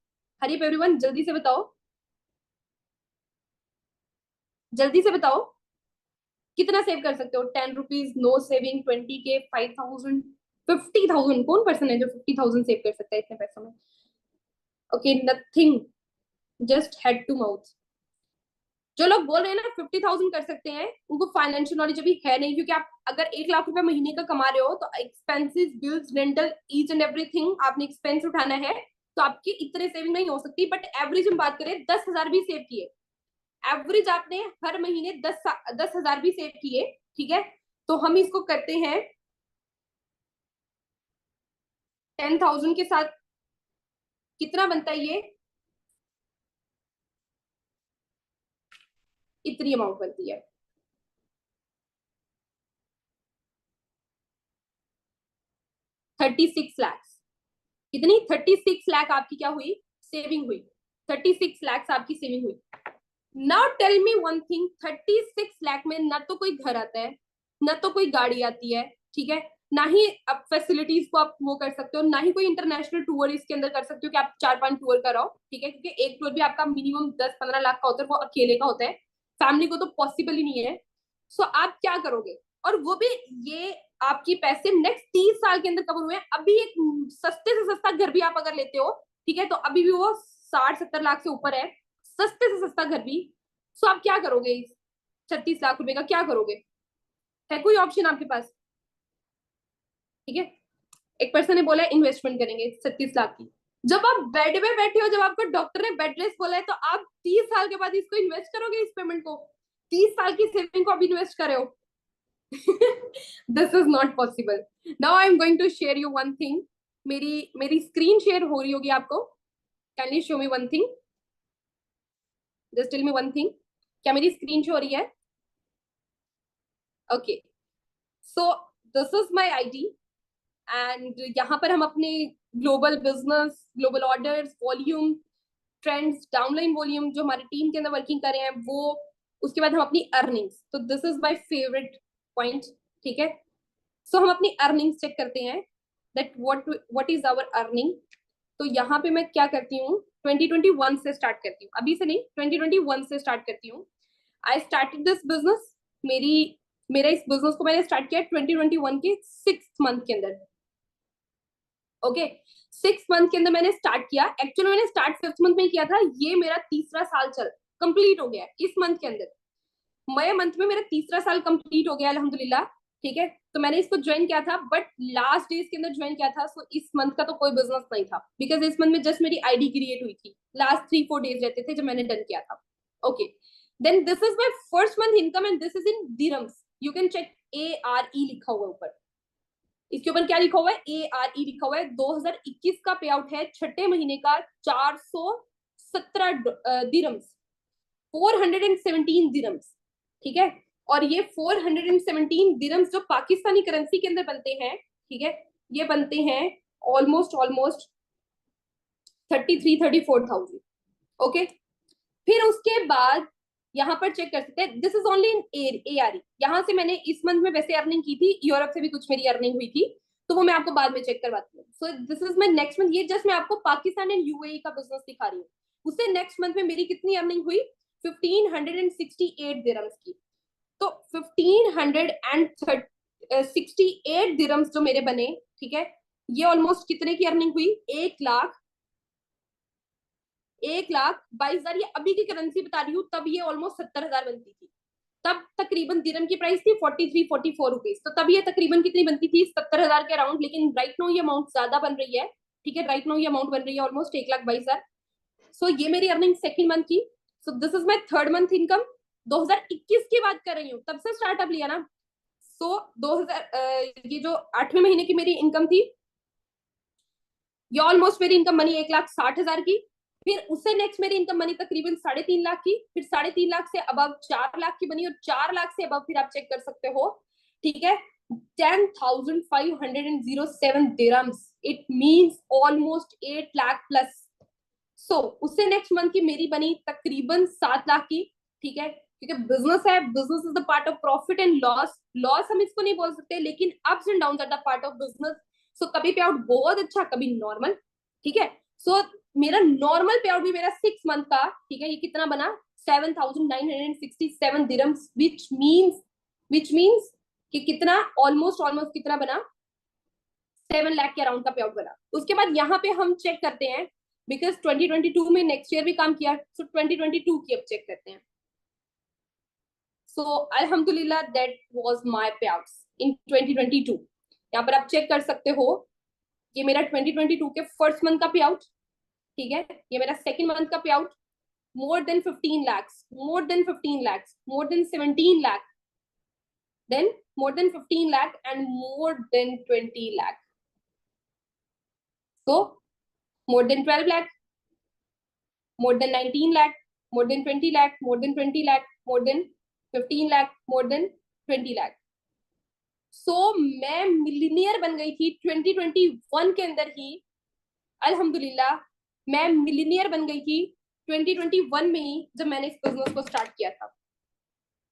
हरी एवरीवन, जल्दी से बताओ, जल्दी से बताओ, कितना सेव कर सकते हो? 10 रुपीज, नो सेविंग, 20K, 5,000, 50,000? कौन पर्सन है जो 50,000 सेव कर सकता है इतने पैसों में? Okay, nothing, just head to mouth. जो लोग बोल रहे हैं ना 50,000 कर सकते हैं, उनको फाइनेंशियल नॉलेज अभी है नहीं, क्योंकि आप अगर 1 लाख रुपए महीने का कमा रहे हो तो expenses, bills, rental, each and everything आपने एक्सपेंस उठाना है, तो आपकी इतने सेविंग नहीं हो सकती। बट एवरेज हम बात करें, 10,000 भी सेव किए, एवरेज आपने हर महीने 10,000 भी सेव किए, ठीक है, तो हम इसको करते हैं 10,000 के साथ, कितना बनता है ये? इतनी अमाउंट बनती है, 36 लाख। कितनी? 36 लाख आपकी क्या हुई? सेविंग हुई। 36 लाख आपकी सेविंग हुई। Now tell me one thing, 36 lakh में ना तो कोई घर आता है, ना तो कोई गाड़ी आती है, ठीक है, ना ही आप फैसिलिटीज को आप वो कर सकते हो, ना ही कोई इंटरनेशनल टूर इसके अंदर कर सकते हो कि आप 4-5 टूर कराओ, ठीक है, क्योंकि एक टूर भी आपका मिनिमम 10-15 लाख का होता है, वो अकेले का होता है, फैमिली को तो पॉसिबल ही नहीं है। सो आप क्या करोगे? और वो भी ये आपकी पैसे नेक्स्ट 30 साल के अंदर कवर हुए हैं। अभी एक सस्ते से सस्ता घर भी आप अगर लेते हो, ठीक है, तो अभी भी वो 60-70 लाख से ऊपर है, सस्ते से सस्ता घर भी। सो आप क्या करोगे इस 36 लाख रुपए का? क्या करोगे? है कोई ऑप्शन आपके पास? ठीक है, एक पर्सन ने बोला इन्वेस्टमेंट करेंगे 36 लाख की। जब आप बेड में बैठे हो, जब आपको डॉक्टर ने बेड रेस्ट बोला है, तो आप 30 साल के बाद इसको इन्वेस्ट करोगे, इस पेमेंट को? 30 साल की सेविंग को आप इन्वेस्ट करे हो? This is not possible. Now I am going to share you one thing. मेरी मेरी स्क्रीन शेयर हो रही होगी आपको। Can you show me one thing? Just tell me one thing, क्या मेरी स्क्रीन शो हो रही है? Okay, so this is my ID, and यहाँ पर हम अपने global business, global orders, volume, trends, downline volume जो हमारी टीम के अंदर वर्किंग कर रहे हैं वो, उसके बाद हम अपनी अर्निंग्स, तो this is my favourite point, ठीक है। सो हम अपनी अर्निंग्स चेक करते हैं that what is our earning. तो यहाँ पे मैं क्या करती हूँ, 2021 से स्टार्ट करती हूँ, अभी से नहीं, 2021 से स्टार्ट करती हूँ। आई स्टार्टेड दिस बिजनेस, मेरी मेरा इस बिजनेस को मैंने स्टार्ट किया 2021 के 6th मंथ के अंदर। ओके, 6th मंथ के अंदर मैंने स्टार्ट किया। एक्चुअली मैंने स्टार्ट 5th मंथ में किया था। ये मेरा तीसरा साल चल कंप्लीट हो गया इस मंथ के अंदर। मई मंथ में मेरा तीसरा साल कंप्लीट हो गया अल्हम्दुलिल्लाह। ठीक है, तो मैंने इसको ज्वाइन किया था, बट लास्ट डेज के अंदर ज्वाइन किया था। सो इस मंथ का तो कोई बिजनेस नहीं था, बिकॉज इस मंथ में जस्ट मेरी आईडी क्रिएट हुई थी। लास्ट 3-4 डेज रहते थे जब मैंने डन किया था। Okay, then this is my first month income and this is in dirhams. You can check ARE लिखा हुआ है ऊपर। इसके ऊपर क्या लिखा हुआ है? ARE लिखा हुआ है। 2021 का पे आउट है छठे महीने का 417 दिरम्स, 417 दिरम्स। ठीक है, और ये 417 दिरम्स जो पाकिस्तानी करेंसी के अंदर बनते हैं, ठीक है, ये बनते हैं ऑलमोस्ट 33-34,000। ओके, फिर उसके बाद यहाँ पर चेक कर सकते हैं, this is only in ARE। यहाँ से मैंने इस मंथ में वैसे अर्निंग की थी, यूरोप से भी कुछ मेरी अर्निंग हुई थी, तो वो मैं आपको बाद में चेक करवाती हूँ। सो this is my next month. ये जस्ट मैं आपको पाकिस्तान एंड UAE का बिजनेस दिखा रही हूँ। उससे नेक्स्ट मंथ में मेरी कितनी अर्निंग हुई? 1568 दिरम्स की। तो 1568 दिरम्स जो मेरे बने, ठीक है, ये ऑलमोस्ट कितने की अर्निंग हुई? 1,22,000। ये अभी की करेंसी बता रही हूँ, तब ये ऑलमोस्ट 70,000 बनती थी। तब तकरीबन दिरम की प्राइस थी 43-44 रुपीज। तो तब ये तकरीबन कितनी बनती थी? 70,000 के अराउंड। लेकिन राइट नो ये अमाउंट ज्यादा बन रही है। ठीक है, राइट नो ये अमाउंट बन रही है ऑलमोस्ट 1,22,000। सो ये मेरी अर्निंग सेकंड मंथ की। सो this is my third month income. 2021 की बात कर रही हूँ, तब से स्टार्टअप लिया ना। सो 2000 ये जो 8वें महीने की मेरी इनकम थी, ये ऑलमोस्ट मेरी इनकम बनी 1,60,000 की। फिर उससे नेक्स्ट मेरी इनकम बनी तकरीबन 3.5 लाख की। फिर 3.5 लाख से अब 4 लाख की बनी, और 4 लाख से अब फिर आप चेक कर सकते हो, ठीक है, 10,507 dirhams। It means almost 8 lakh plus. So उससे नेक्स्ट मंथ की मेरी बनी तकरीबन 7 लाख की। ठीक है, क्योंकि बिजनेस है, business is the part of profit and loss. Loss हम इसको नहीं बोल सकते, लेकिन ups and down are the part of business. So कभी पे आउट बहुत अच्छा, कभी नॉर्मल। ठीक है, सो मेरा नॉर्मल पे आउट भी मेरा 6 मंथ का, ठीक है, ये कितना बना? 7,967 दिरम्स, विच मीन्स कि कितना, ऑलमोस्ट ऑलमोस्ट कितना बना? 7 लाख के अराउंड का पे आउट बना। उसके बाद यहाँ पे हम चेक करते हैं, बिकॉज 2022 में नेक्स्ट ईयर भी काम किया, सो 2022 की अब चेक करते हैं। सो अल्हम्दुलिल्लाह दैट वाज माय पे आउट्स इन 2022। यहाँ पर आप चेक कर सकते हो, ये मेरा 2022 के फर्स्ट मंथ का पे आउट। ठीक है, ये मेरा सेकंड मंथ का पे out, more than 15 lakhs, more than 15 lakhs, more than 17 lakh, then more than 15 lakh and more than 20 lakh. So more than 12 lakh, more than 19 lakh, more than 20 lakh, more than 20 lakh, more than 15 lakh, more than 20 lakh. So मैं मिलीनियर बन गई थी 2021 के अंदर ही। अल्हम्दुलिल्लाह मैं मिलीनियर बन गई थी 2021 में ही, जब मैंने इस बिजनेस को स्टार्ट किया था।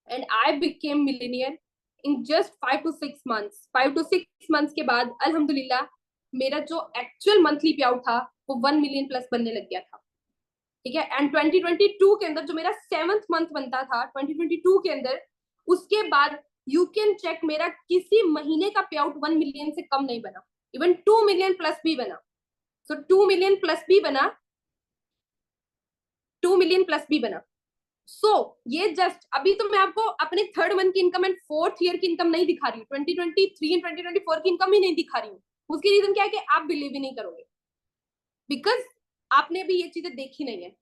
And I became millionaire in just 5 to 6 months। 5 to 6 months के बाद अल्हम्दुलिल्लाह मेरा जो एक्चुअल मंथली पे आउट था वो 1 मिलियन प्लस बनने लग गया था। ठीक है, एंड 2022 के अंदर जो मेरा 7th मंथ बनता था 2022 के अंदर, उसके बाद यू कैन चेक मेरा किसी महीने का पे आउट 1 मिलियन से कम नहीं बना। इवन 2 मिलियन प्लस भी बना। सो 2 मिलियन प्लस भी बना, 2 मिलियन प्लस भी बना। सो ये जस्ट अभी तो मैं आपको अपने थर्ड मंथ की इनकम एंड फोर्थ ईयर की इनकम नहीं दिखा रही हूँ, 2023 एंड 2024 की इनकम ही नहीं दिखा रही हूँ। उसकी रीजन क्या है कि आप बिलीव ही नहीं करोगे, बिकॉज आपने भी ये चीजें देखी नहीं है।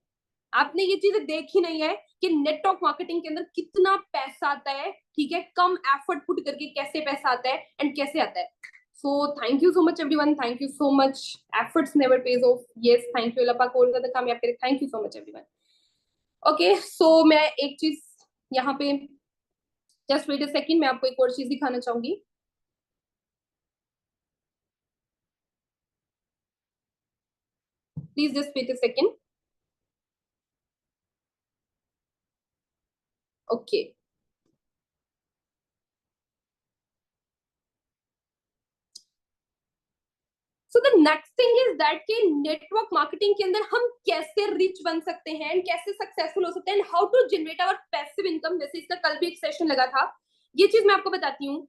आपने ये चीजें देखी नहीं है कि नेटवर्क मार्केटिंग के अंदर कितना पैसा आता है। ठीक है, कम एफर्ट पुट करके कैसे पैसा आता है एंड कैसे आता है। So thank you so much everyone, thank you so much. Efforts never pays off. Yes, thank you. अल्लाह पाक और ज्यादा कामयाब करे। Thank you so much everyone. Okay, so मैं एक चीज यहाँ पे, जस्ट वेट अ सेकंड, मैं आपको एक और चीज दिखाना चाहूंगी। Please just wait a second. Okay, so the next thing is that कि नेटवर्क मार्केटिंग के अंदर हम कैसे रिच बन सकते हैं एंड कैसे सक्सेसफुल हो सकते हैं and how to generate our passive income. जैसे इसका कल भी एक सेशन लगा था ये चीज मैं आपको बताती हूँ।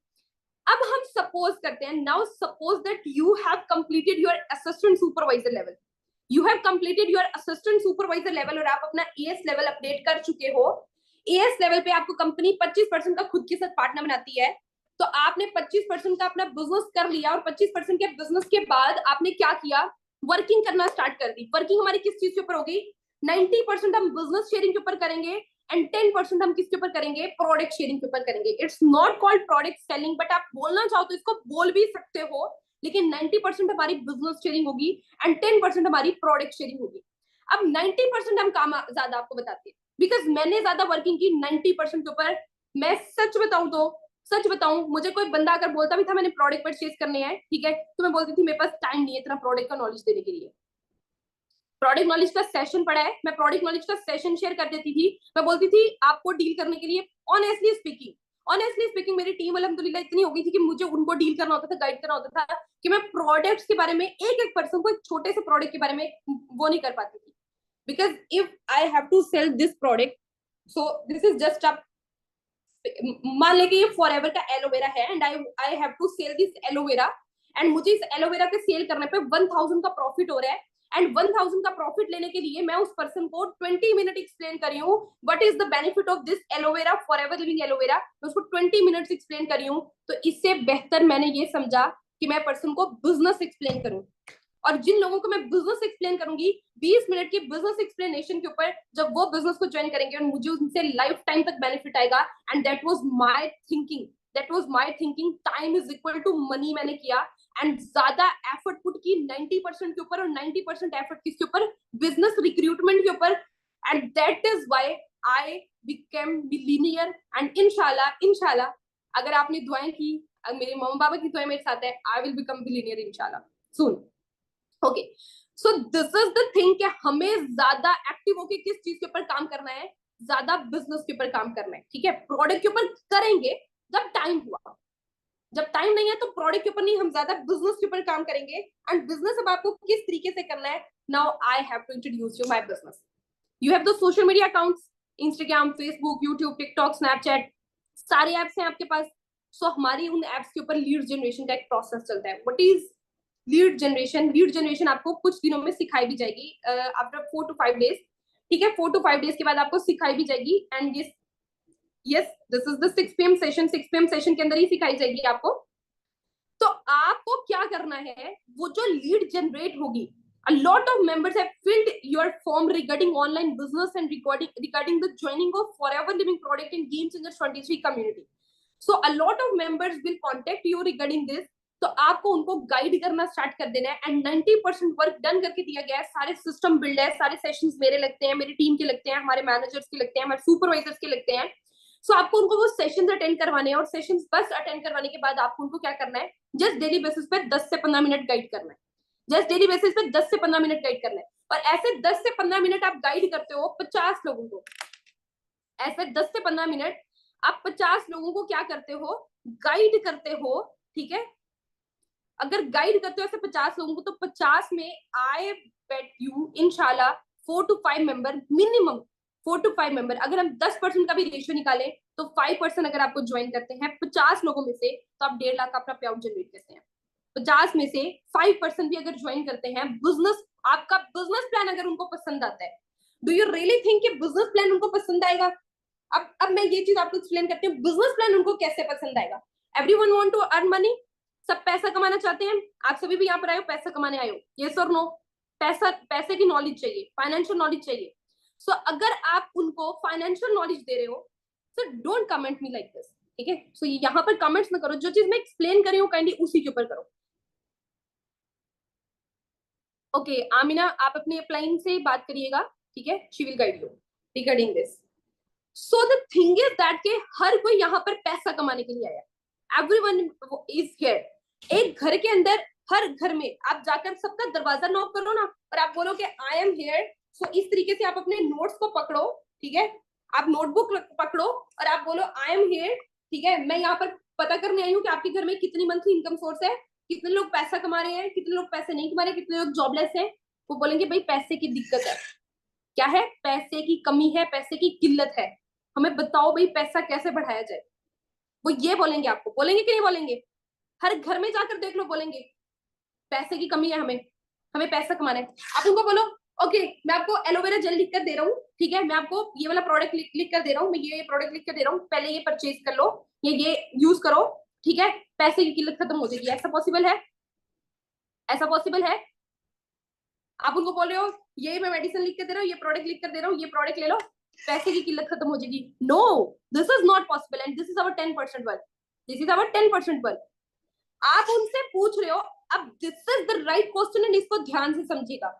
अब हम सपोज करते हैं, now suppose that you have completed your assistant supervisor level, you have completed your assistant supervisor level और आप अपना एएस लेवल अपडेट कर चुके हो। एएस लेवल पे आपको कंपनी 25% का खुद के साथ पार्टनर बनाती है, तो आपने 25% का अपना बिजनेस कर लिया और 25% के बिजनेस के बाद आपने क्या किया, वर्किंग करना स्टार्ट कर दी। वर्किंग हमारी किस चीज के ऊपर होगी, 90% हम बिजनेस शेयरिंग के ऊपर करेंगे एंड 10% हम किसके ऊपर करेंगे, प्रोडक्ट शेयरिंग के ऊपर करेंगे। It's not called product selling, but आप बोलना चाहो तो इसको बोल भी सकते हो, लेकिन 90% हमारी बिजनेस शेयरिंग होगी एंड 10% हमारी प्रोडक्ट शेयरिंग होगी। अब 90% हम काम ज्यादा आपको बताते हैं, बिकॉज मैंने ज्यादा वर्किंग की 90% के ऊपर। मैं सच बताऊं, मुझे कोई बंदा अगर बोलता भी था मैंने प्रोडक्ट परचेज करने हैं, ठीक है, तो मैं बोलती थी मेरे पास टाइम नहीं है इतना प्रोडक्ट का नॉलेज देने के लिए। प्रोडक्ट नॉलेज का सेशन पड़ा है, मैं प्रोडक्ट नॉलेज का सेशन शेयर कर देती थी। मैं बोलती थी आपको डील करने के लिए, ऑनेस्टली स्पीकिंग मेरी टीम अल्हम्दुलिल्लाह इतनी हो गई थी कि मुझे उनको डील करना होता था, गाइड करना होता था, कि मैं प्रोडक्ट्स के बारे में एक एक पर्सन को, एक छोटे से प्रोडक्ट के बारे में वो नहीं कर पाती थी। Because if I have to sell this product, so this is just a, मान लेके ये फॉरएवर का एलोवेरा है and I have to sell this aloe vera, and मुझे इस एलोवेरा के सेल करने पे 1000 का प्रॉफिट हो रहा है, एंड 1000 का प्रॉफिट लेने के लिए मैं उस पर्सन को 20 मिनट एक्सप्लेन करी हूँ what is the benefit of this aloe vera, forever living aloe vera, मैं उसको 20 मिनट्स एक्सप्लेन करी हूँ। तो इससे बेहतर मैंने ये समझा कि मैं पर्सन को बिजनेस एक्सप्लेन करूँ, और जिन लोगों को मैं बिजनेस एक्सप्लेन करूंगी 20 मिनट की बिजनेस एक्सप्लेनेशन के ऊपर, जब वो बिजनेस को ज्वाइन करेंगे और मुझे उनसे लाइफ टाइम तक बेनिफिट आएगा। And that was my thinking, time is equal to money मैंने किया, एंड ज्यादा एफर्ट पुट की 90% के ऊपर, और 90% एफर्ट किसके ऊपर, बिजनेस रिक्रूटमेंट के ऊपर। And that is why I became millionaire. And इंशाल्लाह अगर आपने दुआएं की, मेरे मम्मा पापा की दुआएं मेरे साथ है, आई विल बिकम मिलियनियर इंशाल्लाह soon. Okay, so this is the thing कि हमें ज्यादा एक्टिव होके किस चीज के ऊपर काम करना है, ज्यादा बिजनेस के ऊपर काम करना है, ठीक है। प्रोडक्ट के ऊपर करेंगे जब टाइम हुआ, जब टाइम नहीं है तो प्रोडक्ट के ऊपर नहीं, हम ज्यादा बिजनेस के ऊपर काम करेंगे। एंड बिजनेस अब आपको किस तरीके से करना है, now I have to introduce you my business. You have the social media accounts, Instagram, Facebook, YouTube, TikTok, Snapchat, सारे एप्स हैं आपके पास। सो हमारी उन एप्स के ऊपर लीड जनरेशन का एक प्रोसेस चलता है। व्हाट इज लीड जनरेशन आपको कुछ दिनों में सिखाई भी जाएगी, आफ्टर 4 to 5 डेज, ठीक है, 4 to 5 डेज के बाद आपको सिखाई भी जाएगी। And yes this is the 6 PM session, 6 PM session के अंदर ही सिखाई जाएगी आपको। तो आपको क्या करना है, वो जो लीड जनरेट होगी, a lot of members have filled your form regarding online business and regarding the joining of forever living product and game changers 23 community. So a lot of members will contact you regarding this. तो आपको उनको गाइड करना स्टार्ट कर देना है, एंड 90% वर्क डन करके दिया गया है। सारे सिस्टम बिल्ड है, सारे सेशंस मेरे लगते हैं, मेरी टीम के लगते हैं, हमारे मैनेजर्स के लगते हैं, हमारे सुपरवाइजर्स के लगते हैं। सो आपको उनको वो सेशंस अटेंड करवाने हैं, और सेशंस बस अटेंड करवाने के बाद आपको उनको क्या करना है, जस्ट डेली बेसिस पे 10 से 15 मिनट गाइड करना है। जस्ट डेली बेसिस पे 10 से 15 मिनट गाइड करना है। और ऐसे 10 से 15 मिनट आप गाइड करते हो 50 लोगों को, ऐसे 10 से 15 मिनट आप 50 लोगों को क्या करते हो, गाइड करते हो, ठीक है। अगर गाइड करते हो ऐसे 50 लोगों को, तो 50 में आई बेट यू इंशाल्लाह 4 to 5 member, minimum 4 to 5 member, अगर हम 10% का भी रेशियो निकालें तो 5% अगर आपको ज्वाइन करते हैं 50 लोगों में से, तो आप 1.5 लाख का अपना पे आउट जनरेट करते हैं। 50 में से 5% भी अगर ज्वाइन करते हैं, बिजनेस, आपका बिजनेस प्लान अगर उनको पसंद आता है, डू यू रियली थिंक कि बिजनेस प्लान उनको पसंद आएगा? अब मैं ये चीज आपको एक्सप्लेन करती हूँ, बिजनेस प्लान उनको कैसे पसंद आएगा। Everyone want to earn money, सब पैसा कमाना चाहते हैं। आप सभी भी यहाँ पर आए हो, पैसा कमाने आए हो, यस और नो? पैसे की नॉलेज चाहिए, फाइनेंशियल नॉलेज चाहिए। सो अगर आप उनको फाइनेंशियल नॉलेज दे रहे हो, so don't comment me like this, ठीक है। सो यहाँ पर कमेंट्स ना करो, जो चीज मैं एक्सप्लेन कर रही हूँ काइंडली उसी के ऊपर करो। ओके आमिना, आप अपने अपलाइन से बात करिएगा, ठीक है, she will guide you regarding this. So the thing is that के हर कोई यहाँ पर पैसा कमाने के लिए आया, एवरीवन इज हियर। एक घर के अंदर, हर घर में आप जाकर सबका दरवाजा नॉक करो ना, और आप बोलो कि आई एम हियर। सो इस तरीके से आप अपने नोट्स को पकड़ो, ठीक है, आप नोटबुक पकड़ो और आप बोलो आई एम हियर, ठीक है, मैं यहाँ पर पता करने आई हूँ कि आपके घर में कितनी मंथली इनकम सोर्स है, कितने लोग पैसा कमा रहे हैं, कितने लोग पैसे नहीं कमा रहे, कितने लोग जॉबलेस हैं। वो बोलेंगे भाई पैसे की दिक्कत है, क्या है, पैसे की कमी है, पैसे की किल्लत है, हमें बताओ भाई पैसा कैसे बढ़ाया जाए। वो ये बोलेंगे आपको, बोलेंगे कि नहीं बोलेंगे? हर घर में जाकर देख लो, बोलेंगे पैसे की कमी है, हमें हमें पैसा कमाना है। आप उनको बोलो ओके मैं आपको एलोवेरा जेल लिख कर दे रहा हूँ, ठीक है, मैं आपको ये वाला प्रोडक्ट लिख कर दे रहा हूँ, मैं ये प्रोडक्ट लिख कर दे रहा हूँ, पहले ये परचेज कर लो, ये यूज करो, ठीक है, पैसे की किल्लत खत्म हो जाएगी। ऐसा पॉसिबल है? ऐसा पॉसिबल है? आप उनको बोल रहे हो ये मैं मेडिसिन लिख कर दे रहा हूँ, ये प्रोडक्ट लिख कर दे रहा हूँ, ये प्रोडक्ट ले लो, पैसे की किल्लत खत्म हो जाएगी? No, this is not possible and this is our 10% work, this is our 10% work. आप उनसे पूछ रहे हो, अब this is the right question and इसको ध्यान से समझिएगा,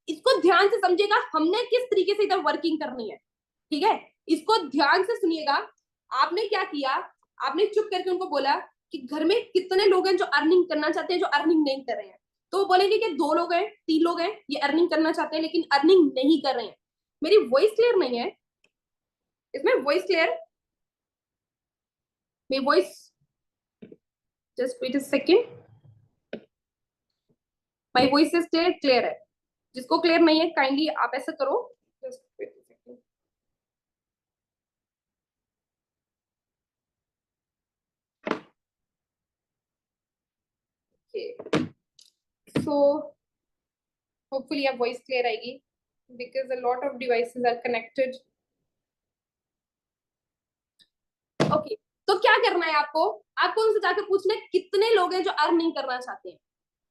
इसको ध्यान से समझिएगा, हमने किस तरीके से इधर वर्किंग करनी है, ठीक है, इसको ध्यान से सुनिएगा। आपने क्या किया, आपने चुप करके उनको बोला कि घर में कितने लोग हैं जो अर्निंग करना चाहते हैं, जो अर्निंग नहीं कर रहे हैं, तो वो बोलेंगे कि 2 लोग हैं, 3 लोग हैं, ये अर्निंग करना चाहते हैं लेकिन अर्निंग नहीं कर रहे हैं। मेरी वॉइस क्लियर नहीं है इसमें? Voice clear? मेरी voice, just wait a second, my voice is clear? Clear है? जिसको क्लियर नहीं है काइंडली आप ऐसा करो, just wait a second. Okay, so hopefully your voice clear आएगी because a lot of devices are connected. Okay, तो क्या करना है आपको? आपको उनसे जाकर पूछना है कितने लोग हैं जो अर्निंग करना चाहते हैं,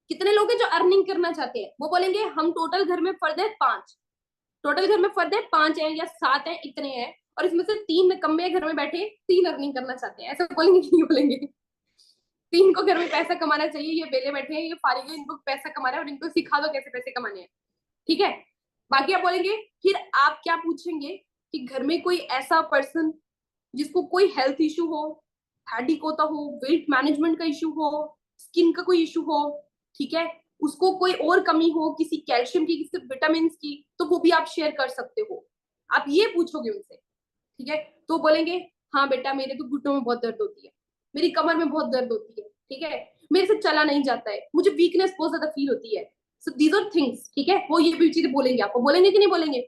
कितने लोग हैं जो अर्निंग करना चाहते हैं। वो बोलेंगे हम टोटल घर में फर्द है 5, टोटल घर में फर्द है 5 है या 7 है, इतने हैं, और इसमें से 3 निकम्मे घर में बैठे 3 अर्निंग करना चाहते हैं। ऐसा बोलेंगे कि नहीं बोलेंगे? 3 को घर में पैसा कमाना चाहिए, ये बेले बैठे हैं, ये फारिग है, इनको पैसा कमाना है और इनको सिखा दो कैसे पैसे कमाने हैं, ठीक है। बाकी आप बोलेंगे, फिर आप क्या पूछेंगे कि घर में कोई ऐसा पर्सन जिसको कोई हेल्थ इशू हो, हेडेक होता हो, वेट मैनेजमेंट का इशू हो, स्किन का कोई इशू हो, ठीक है, उसको कोई और कमी हो किसी कैल्शियम की, किसी विटामिन की, तो वो भी आप शेयर कर सकते हो। आप ये पूछोगे उनसे, ठीक है। तो बोलेंगे हाँ बेटा मेरे तो घुटनों में बहुत दर्द होती है, मेरी कमर में बहुत दर्द होती है, ठीक है, मेरे से चला नहीं जाता है, मुझे वीकनेस बहुत ज्यादा फील होती है, सो दीज आर थिंग्स, ठीक है। वो ये भी चीजें बोलेंगे आपको, बोलेंगे कि नहीं बोलेंगे?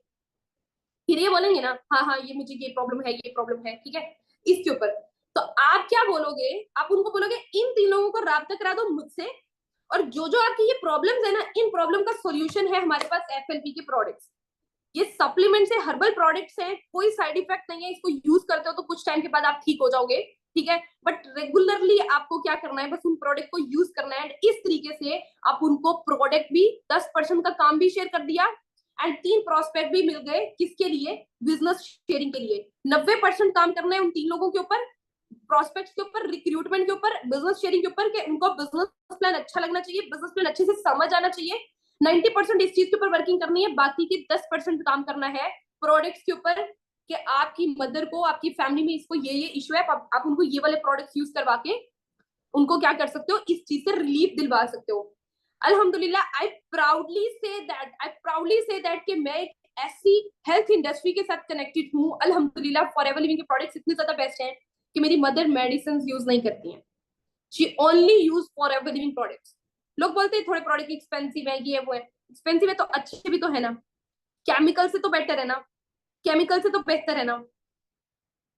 फिर ये बोलेंगे ना हाँ हाँ ये मुझे ये प्रॉब्लम है, ये प्रॉब्लम है, ठीक है, इसके ऊपर। तो आप क्या बोलोगे? आप उनको बोलोगे इन 3 लोगों को राब्ता करा दो मुझसे, और जो जो आपकी ये प्रॉब्लम्स है ना, इन प्रॉब्लम का सॉल्यूशन है हमारे पास एफएलपी के प्रोडक्ट्स। ये सप्लीमेंट्स है, हर्बल प्रोडक्ट्स हैं, कोई साइड इफेक्ट नहीं है, इसको यूज करते हो तो कुछ टाइम के बाद आप ठीक हो जाओगे, ठीक है। बट रेगुलरली आपको क्या करना है, बस उन प्रोडक्ट को यूज करना है। इस तरीके से आप उनको प्रोडक्ट भी 10% का काम भी शेयर कर दिया एंड 3 प्रोस्पेक्ट भी मिल गए, किसके लिए? बिजनेस शेयरिंग के लिए। 90% काम करना है उन 3 लोगों के ऊपर, प्रोस्पेक्ट्स के ऊपर, रिक्रूटमेंट के ऊपर, बिजनेस शेयरिंग के ऊपर, कि उनको बिजनेस प्लान अच्छा लगना चाहिए, बिजनेस प्लान अच्छे से समझ आना चाहिए। 90% इस चीज के ऊपर वर्किंग करनी है, बाकी के 10% काम करना है प्रोडक्ट्स के ऊपर, कि आपकी मदर को, आपकी फैमिली में इसको ये इशू है, आप उनको ये वाले प्रोडक्ट्स यूज करवा के उनको क्या कर सकते हो, इस चीज से रिलीफ दिलवा सकते हो। अल्हम्दुलिल्लाह, आई प्राउडली से दैट कि मैं एक ऐसी हेल्थ इंडस्ट्री के साथ कनेक्टेड हूँ। अल्हम्दुलिल्लाह, फॉरएवर लिविंग के प्रोडक्ट्स इतने ज्यादा बेस्ट हैं कि मेरी मदर मेडिसिन यूज नहीं करती हैं, she only use forever living products. लोग बोलते हैं थोड़े प्रोडक्ट एक्सपेंसिव है, ये है वो है, एक्सपेंसिव है तो अच्छे भी तो है ना, केमिकल से तो बेटर है ना, केमिकल से तो बेहतर है ना,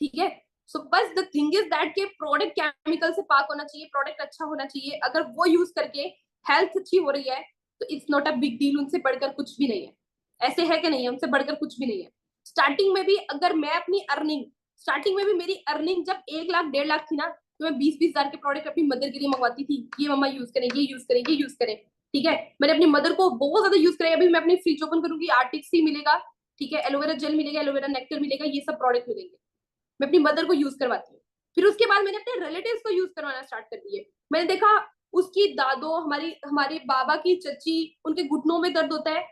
ठीक है। सो बस द थिंग इज दैट के प्रोडक्ट केमिकल से पाक होना चाहिए, प्रोडक्ट अच्छा होना चाहिए, अगर वो यूज करके हेल्थ अच्छी हो रही है तो it's not a big deal, उनसे बढ़कर कुछ भी नहीं है। ऐसे है कि नहीं है? उनसे बढ़कर कुछ भी नहीं है। स्टार्टिंग में भी अगर मैं अपनी अर्निंग, स्टार्टिंग में भी मेरी अर्निंग जब 1 लाख 1.5 लाख थी ना, तो मैं 20-20 हजार के प्रोडक्ट अपनी मदर के लिए मंगवाती थी, ये मम्मा यूज करें, ये यूज करें, ये यूज करें, ठीक है। मैंने अपनी मदर को बहुत ज्यादा यूज कराया। अभी मैं अपनी फ्रिज ओपन करूंगी, आर्टिक्स ही मिलेगा, ठीक है, एलोवेरा जेल मिलेगा, एलोवेरा नेक्टर मिलेगा, ये सब प्रोडक्ट मिलेंगे, मैं अपनी मदर को यूज करवाती हूँ। फिर उसके बाद मैंने अपने रिलेटिव्स को यूज करवाना स्टार्ट कर दिए। मैंने देखा उसकी दादो, हमारे बाबा की चची, उनके घुटनों में दर्द होता है,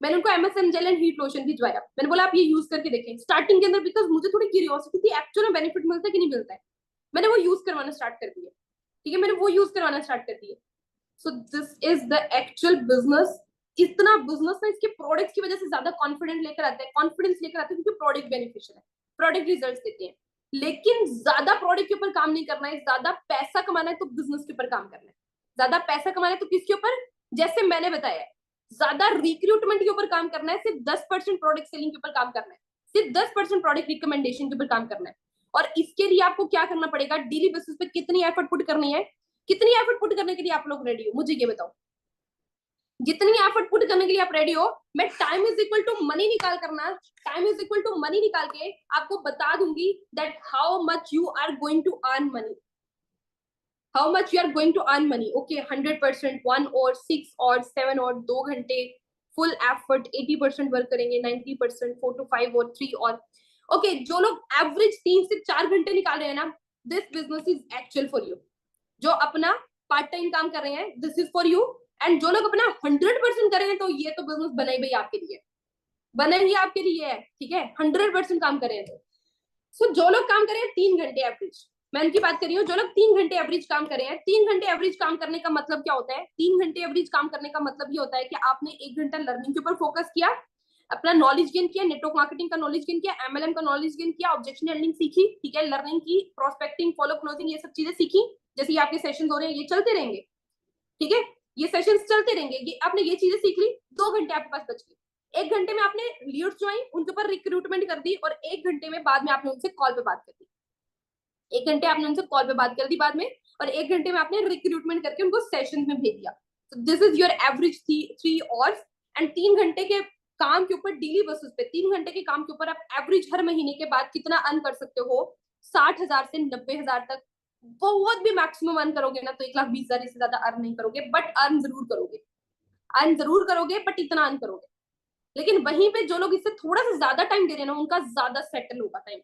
मैंने उनको MSM gel and heat lotion भिजवाया। मैंने बोला आप ये यूज करके देखें। स्टार्टिंग के अंदर बिकॉज मुझे थोड़ी क्यूरियोसिटी थी एक्चुअल में बेनिफिट मिलता है कि नहीं मिलता है, मैंने वो यूज करवाना स्टार्ट कर दिया, ठीक है, मैंने वो यूज करवाना स्टार्ट कर दिया। सो this is the actual business. इतना बिजनेस ना इसके प्रोडक्ट्स की वजह से ज्यादा कॉन्फिडेंट लेकर आता है, कॉन्फिडेंस लेकर आता है, क्योंकि प्रोडक्ट बेनिफिशियल है, प्रोडक्ट रिजल्ट्स देते हैं। लेकिन ज्यादा प्रोडक्ट के ऊपर काम नहीं करना है, ज्यादा पैसा कमाना है तो बिजनेस के ऊपर काम करना है। ज्यादा पैसा कमाना है तो किसके ऊपर? जैसे मैंने बताया है, ज्यादा रिक्रूटमेंट के ऊपर काम करना है, सिर्फ 10% प्रोडक्ट सेलिंग के ऊपर काम करना है, सिर्फ 10% प्रोडक्ट रिकमेंडेशन के ऊपर काम करना है। और इसके लिए आपको क्या करना पड़ेगा, डेली बेसिस पे कितनी एफर्ट पुट करनी है, कितनी एफर्ट पुट करने के लिए आप लोग रेडी हो, मुझे ये बताओ। जितनी एफर्ट पुट करने के लिए आप रेडी हो, मैं time is equal to money निकाल करना, time is equal to money निकाल के आपको बता दूंगी that how much you are going to earn money, how much you are going to earn money. Okay 100%, 1 और 6 और 7 और 2 घंटे फुल एफर्ट, 80% वर्क करेंगे, 90%, 4 to 5 और 3 और ओके जो लोग एवरेज 3 से 4 घंटे निकाल रहे हैं ना, this business is actual for you. जो अपना पार्ट टाइम काम कर रहे हैं, this is for you. And जो लोग अपना 100% कर रहे हैं, तो ये तो बिजनेस बना ही भाई आपके लिए, बना ही आपके लिए है, ठीक है, 100% काम कर रहे हैं। तो सो जो लोग काम कर रहे हैं 3 घंटे एवरेज, मैं उनकी बात कर रही हूँ, जो लोग 3 घंटे एवरेज काम कर रहे हैं, 3 घंटे एवरेज काम करने का मतलब क्या होता है, 3 घंटे एवरेज काम करने का मतलब ये होता है कि आपने 1 घंटा लर्निंग के ऊपर फोकस किया, अपना नॉलेज गेन किया, नेटवर्क मार्केटिंग का नॉलेज गेन किया, एमएलएम का नॉलेज गेन किया, ऑब्जेक्शन हैंडलिंग सीखी, ठीक है, लर्निंग की, प्रोस्पेक्टिंग, फॉलो क्लोजिंग, ये सब चीजें सीखी। जैसे ये आपके सेशन हो रहे हैं, ये चलते रहेंगे, ठीक है, ये सेशंस चलते रहेंगे, ये आपने ये चीजें सीख ली, 2 घंटे आपके पास बच गए। 1 घंटे में आपने लीड्स ज्वाइन, उनके ऊपर रिक्रूटमेंट कर दी, और 1 घंटे में बाद में आपने उनसे कॉल पे बात कर दी, 1 घंटे आपने उनसे कॉल पे बात कर दी बाद में, और 1 घंटे में आपने रिक्रूटमेंट करके उनको सेशन में भेज दिया। This is your average 3 hours. And 3 घंटे के काम के ऊपर डेली बेसिस पे, 3 घंटे के काम के ऊपर आप एवरेज हर महीने के बाद कितना अर्न कर सकते हो, 60,000 से 90,000 तक। बहुत भी मैक्सिमम अर्न करोगे ना तो 1,20,000 से ज्यादा अर्न नहीं करोगे, बट अर्न जरूर करोगे, अर्न जरूर करोगे, बट इतना अर्न करोगे। लेकिन वहीं पे जो लोग इससे थोड़ा सा ज्यादा टाइम दे रहे हैं ना, उनका ज्यादा सेटल होगा टाइम,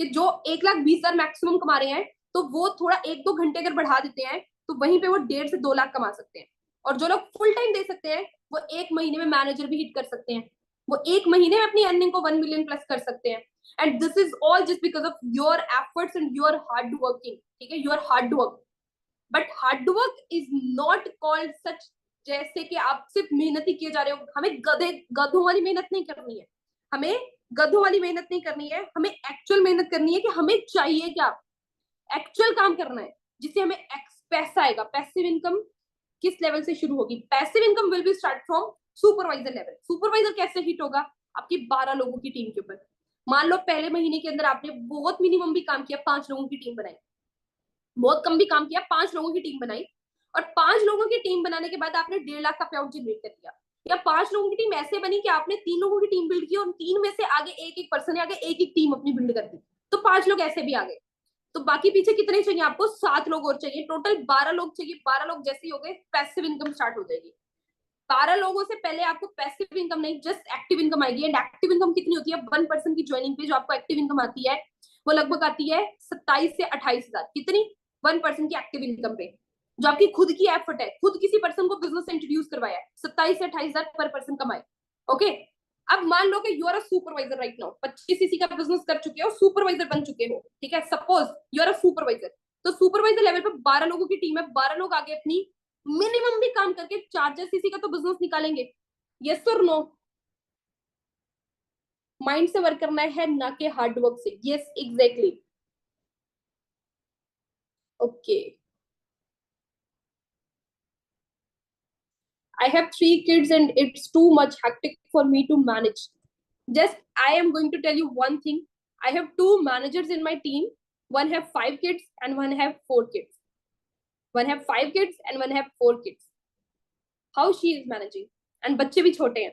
कि जो 1,20,000 मैक्सिमम कमा रहे हैं, तो वो थोड़ा 1-2 घंटे अगर बढ़ा देते हैं, तो वहीं पे वो 1.5 से 2 लाख कमा सकते हैं। और जो लोग फुल टाइम दे सकते हैं, वो 1 महीने में मैनेजर भी हिट कर सकते हैं, वो 1 महीने में अपनी अर्निंग को 1 मिलियन प्लस कर सकते हैं। And this is all just because of your efforts and your hard working, ठीक है, your hard work. But hard work is not called सच, जैसे कि आप सिर्फ मेहनत ही किए जा रहे हो। हमें गधों वाली मेहनत नहीं करनी है, हमें गधों वाली मेहनत नहीं करनी है, हमें एक्चुअल मेहनत करनी है कि हमें चाहिए क्या, एक्चुअल काम करना है जिससे हमें पैसा आएगा। पैसिव इनकम किस लेवल से शुरू होगी, passive income will be start from supervisor level. Supervisor कैसे हिट होगा, आपकी 12 लोगों की टीम के ऊपर। मान लो पहले महीने के अंदर आपने बहुत मिनिमम भी काम किया, 5 लोगों की टीम बनाई, बहुत कम भी काम किया, 5 लोगों की टीम बनाई, और 5 लोगों की टीम बनाने के बाद आपने 1.5 लाख का पे आउट जनरेट कर दिया। या 5 लोगों की टीम ऐसे बनी कि आपने 3 लोगों की टीम बिल्ड की, और 3 में से आगे एक एक पर्सन आगे एक एक टीम अपनी बिल्ड कर दी, तो 5 लोग ऐसे भी आ गए। तो बाकी पीछे कितने चाहिए आपको, 7 लोग और चाहिए, टोटल 12 लोग चाहिए। 12 लोग जैसे ही हो गए, पैसिव इनकम स्टार्ट हो जाएगी। 12 लोगों से पहले आपको पैसिव इनकम नहीं, जस्ट एक्टिव इनकम आएगी। एंड एक्टिव इनकम कितनी होती है, 1 पर्सन की ज्वाइनिंग पे जो आपको एक्टिव इनकम आती है, वो लगभग आती है 27 से 28 हजार। कितनी, 1 पर्सन की एक्टिव इनकम पे, जो आपकी खुद की एफर्ट है, खुद किसी पर्सन को बिजनेस से इंट्रोड्यूस करवाया है, 27 से 28 हजार पर पर्सन कमाए। ओके, अब मान लो कि you are a supervisor right now, 25 का बिजनेस कर चुके हो, सुपरवाइजर बन चुके हो, ठीक है, suppose you are a supervisor. तो सुपरवाइजर लेवल पे 12 लोगों की टीम है, 12 लोग आगे अपनी मिनिमम भी काम करके 4 का तो बिजनेस निकालेंगे। यस और नो, माइंड से वर्क करना है ना कि हार्ड वर्क से। Yes exactly. Okay, I have 3 kids and it's too much hectic for me to manage. Just I am going to tell you one thing. I have 2 managers in my team. One have 5 kids and one have 4 kids. One have 5 kids and one have 4 kids. How she is managing? And बच्चे भी छोटे हैं,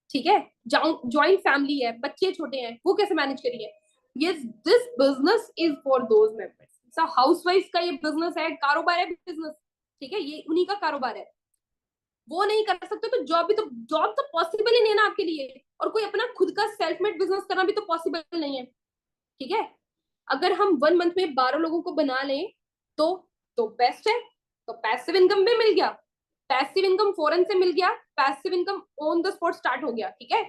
ठीक है, जॉइंट फैमिली है, बच्चे छोटे हैं, वो कैसे मैनेज करिए। ये this business is for those members. Housewife का ये बिजनेस है, कारोबार है बिजनेस, ठीक है, ये उन्हीं का कारोबार है। वो नहीं कर सकते तो जॉब भी, तो जॉब तो पॉसिबल ही नहीं है ना आपके लिए, और कोई अपना खुद का सेल्फ मेड बिजनेस करना भी तो पॉसिबल नहीं है, ठीक है। अगर हम 1 मंथ में 12 लोगों को बना लें तो बेस्ट है। तो पैसिव इनकम भी मिल गया, पैसिव इनकम फॉरेन से मिल गया, passive income on the spot start हो गया, ठीक है।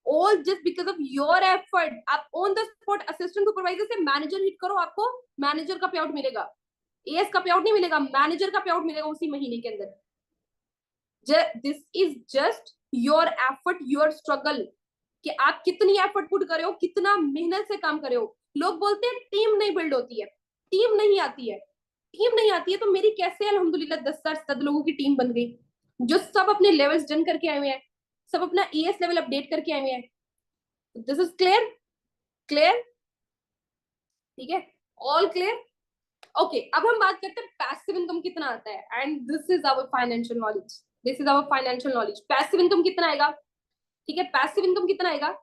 All just because of your effort. आप on the spot assistant supervisor से मैनेजर हिट करो, आपको मैनेजर का पे आउट मिलेगा, एएस का पे आउट नहीं मिलेगा, मैनेजर का पे आउट मिलेगा उसी महीने के अंदर। This is just your effort, your struggle, कि आप कितनी एफर्ट पुट कर रहे हो, कितना मेहनत से काम कर रहे हो। लोग बोलते हैं टीम नहीं बिल्ड होती है, टीम नहीं आती है, टीम नहीं आती है। तो मेरी कैसे अल्हम्दुलिल्लाह 10 लोगों की टीम बन गई, जो सब अपने लेवल्स डन करके आए हुए हैं, सब अपना ईएस लेवल अपडेट करके आए हुए हैं। This is clear, clear. ठीक है, ऑल क्लियर? ओके, अब हम बात करते हैं पैसिव इनकम कितना आता है, and this is our financial knowledge, this is our financial knowledge. Passive income कितना आएगा? ठीक है, पैसिव इनकम कितना आएगा?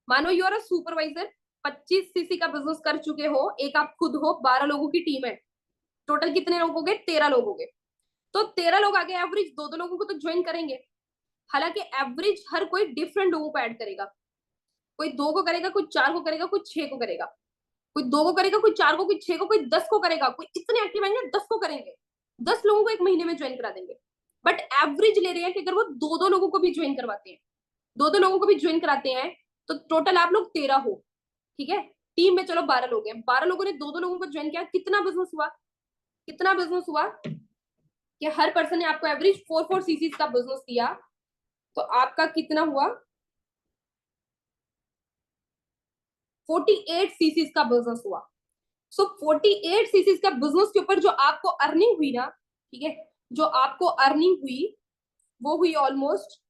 मानो you are a supervisor, 25 CC का बिजनेस कर चुके हो, एक आप खुद हो, 12 लोगों की टीम है, टोटल कितने लोग हो गए? 13 लोग हो गए। तो 13 लोग आगे एवरेज दो दो लोगों को तो ज्वाइन करेंगे, हालांकि एवरेज हर कोई डिफरेंट लोगों को ऐड करेगा, कोई 2 को करेगा, कोई 4 को करेगा, कोई 6 को करेगा, कोई 2 को करेगा, कोई 4 को, कोई 6 को, कोई 10 को करेगा, कोई इतने एक्टिव आएंगे 10 को करेंगे, 10 लोगों को एक महीने में ज्वाइन करा देंगे। बट एवरेज ले रहे हैं कि अगर वो दो दो लोगों को भी ज्वाइन करवाते हैं, दो दो लोगों को भी ज्वाइन कराते हैं, तो टोटल आप लोग 13 हो। ठीक है, टीम में चलो 12 लोग हैं, 12 लोगों ने दो दो लोगों को ज्वाइन किया, कितना बिजनेस हुआ? कितना बिजनेस हुआ कि हर पर्सन ने आपको एवरेज 4 4 सीसीज का बिजनेस दिया, तो आपका कितना हुआ? 48 सीसीज का बिजनेस हुआ। सो 48 सीसीज का बिजनेस के ऊपर जो आपको अर्निंग हुई ना, ठीक है, जो आपको अर्निंग हुई वो हुई ऑलमोस्ट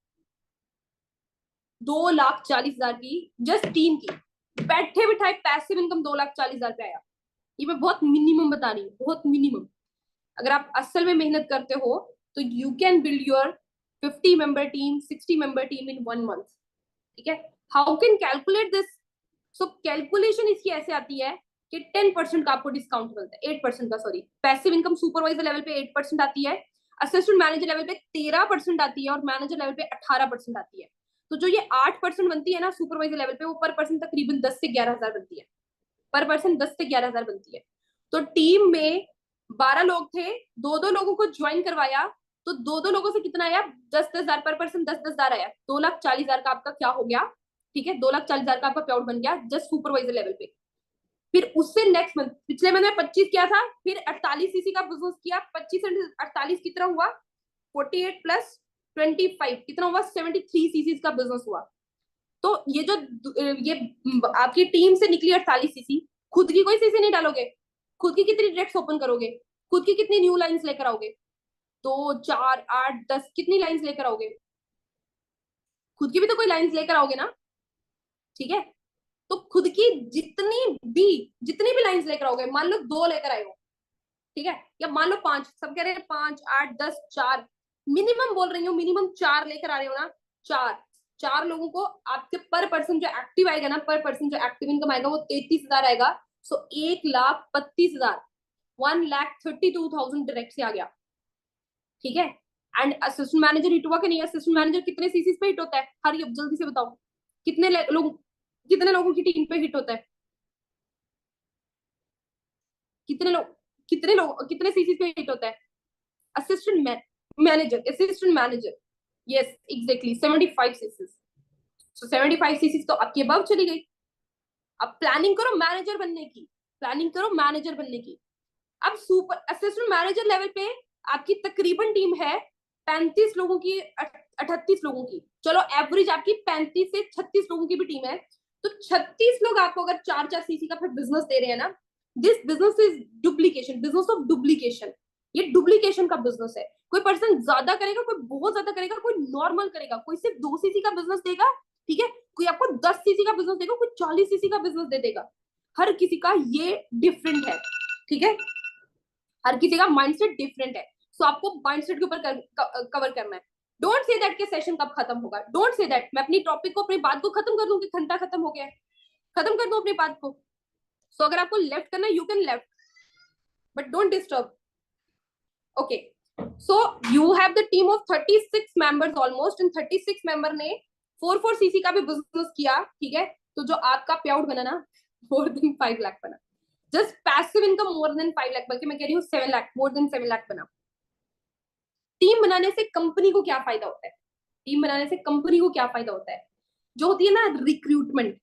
2,40,000 की, जस्ट टीम की, बैठे बिठाए पैसिव इनकम 2,40,000 पे आया। ये मैं बहुत मिनिमम बता रही हूँ, बहुत मिनिमम। अगर आप असल में मेहनत करते हो तो you can build your 50 member team, 60 member team in 1 month. ठीक है, how can calculate this? So calculation इसकी ऐसे आती है कि 10% का आपको डिस्काउंट मिलता है, 8% का, sorry, passive income supervisor level पे 8% आती है, असिस्टेंट मैनेजर लेवल पे 13% आती है, और मैनेजर लेवल पे 18% आती है। तो जो ये 8% बनती है ना सुपरवाइजर लेवल पे, वो पर पर्सन तकरीबन 10 से 11 हजार बनती है, पर पर्सन 10 से 11 हजार बनती है। तो टीम में 12 लोग थे, दो दो लोगों को ज्वाइन करवाया, तो दो दो लोगों से कितना आया? 10 10 हजार पर पर्सन, 10 10 हजार आया, 2,40,000 का आपका क्या हो गया? ठीक है, 2,40,000 का आपका पे आउट बन गया जस्ट सुपरवाइजर लेवल पे। फिर उससे नेक्स्ट मंथ, पिछले मंथ में 25 किया था, फिर 48 सीसी का बिजनेस किया, 25 से 48 कितना हुआ? 48 प्लस 25 कितना हुआ? 73 सीसी का बिजनेस हुआ। तो ये जो ये आपकी टीम से निकली 48 सीसी, खुद की कोई सीसी नहीं डालोगे, खुद की कितनी डायरेक्ट ओपन करोगे, खुद की कितनी न्यू लाइंस लेकर आओगे? 2 4 8 10 कितनी लाइंस लेकर आओगे? खुद की भी तो कोई लाइंस लेकर आओगे ना। ठीक है, तो खुद की जितनी भी लाइंस लेकर आओगे, मान लो 2 लेकर आए हो, ठीक है, या मान लो 5, सब कह रहे हैं 5 8 10 4, मिनिमम बोल रही हूँ, मिनिमम 4 लेकर आ रहे हो ना, 4 लोगों को आपके पर पर्सन जो एक्टिव आएगा ना, पर पर्सन जो एक्टिव इनकम आएगा वो 33,000 आएगा। सो 1,32,000, 1,32,000 डायरेक्ट से आ गया। ठीक है, एंड असिस्टेंट मैनेजर हिट हुआ कि नहीं? असिस्टेंट मैनेजर कितने सीसीज पे हिट होता है? हरी अब जल्दी से बताओ, कितने लोग, कितने लोगों की टीम पे हिट होता है? कितने लोग, कितने सीसीज पे हिट होता है? Assistant manager, assistant manager, yes exactly 75 CCs. So 75 CCs तो आपकी अबव चली गई। अब प्लानिंग करो मैनेजर बनने की, प्लानिंग करो मैनेजर बनने की। अब सुपर असिस्टेंट मैनेजर लेवल पे आपकी तकरीबन टीम है 35 लोगों की, 38 लोगों की, चलो एवरेज आपकी 35 से 36 लोगों की भी टीम है, तो 36 लोग आपको अगर 4 4 सीसी का फिर बिजनेस दे रहे हैं ना, this business is duplication, business of duplication. ये डुप्लीकेशन का बिजनेस है। कोई पर्सन ज्यादा करेगा, कोई बहुत ज्यादा करेगा, कोई नॉर्मल करेगा, कोई सिर्फ 2 सीसी का बिजनेस देगा, ठीक है, कोई आपको 10 सीसी का बिजनेस देगा, कोई 40 सीसी का बिजनेस दे देगा। हर किसी का ये डिफरेंट है। ठीक है, हर किसी का माइंडसेट डिफरेंट है। सो आपको माइंडसेट के ऊपर कवर करना है। डोंट से दैट के सेशन कब खत्म होगा, डोंट से दैट मैं अपनी टॉपिक को, अपनी बात को खत्म कर दूं कि घंटा खत्म हो गया है, खत्म कर दूं अपनी बात को। सो अगर आपको लेफ्ट करना है you can left, but don't disturb. Okay, so you have the team of 36 members almost, in 36 member ने 4 4 सीसी का भी बिजनेस किया। ठीक है, तो जो आपका पे आउट बना ना, मोर देन 5 लाख बना, just passive income more than 5 lakh, बल्कि मैं कह रही हूँ 7 लाख, मोर देन 7 लाख बना। टीम बनाने से कंपनी को क्या फायदा होता है? टीम बनाने से कंपनी को क्या फायदा होता है? जो होती है ना रिक्रूटमेंट,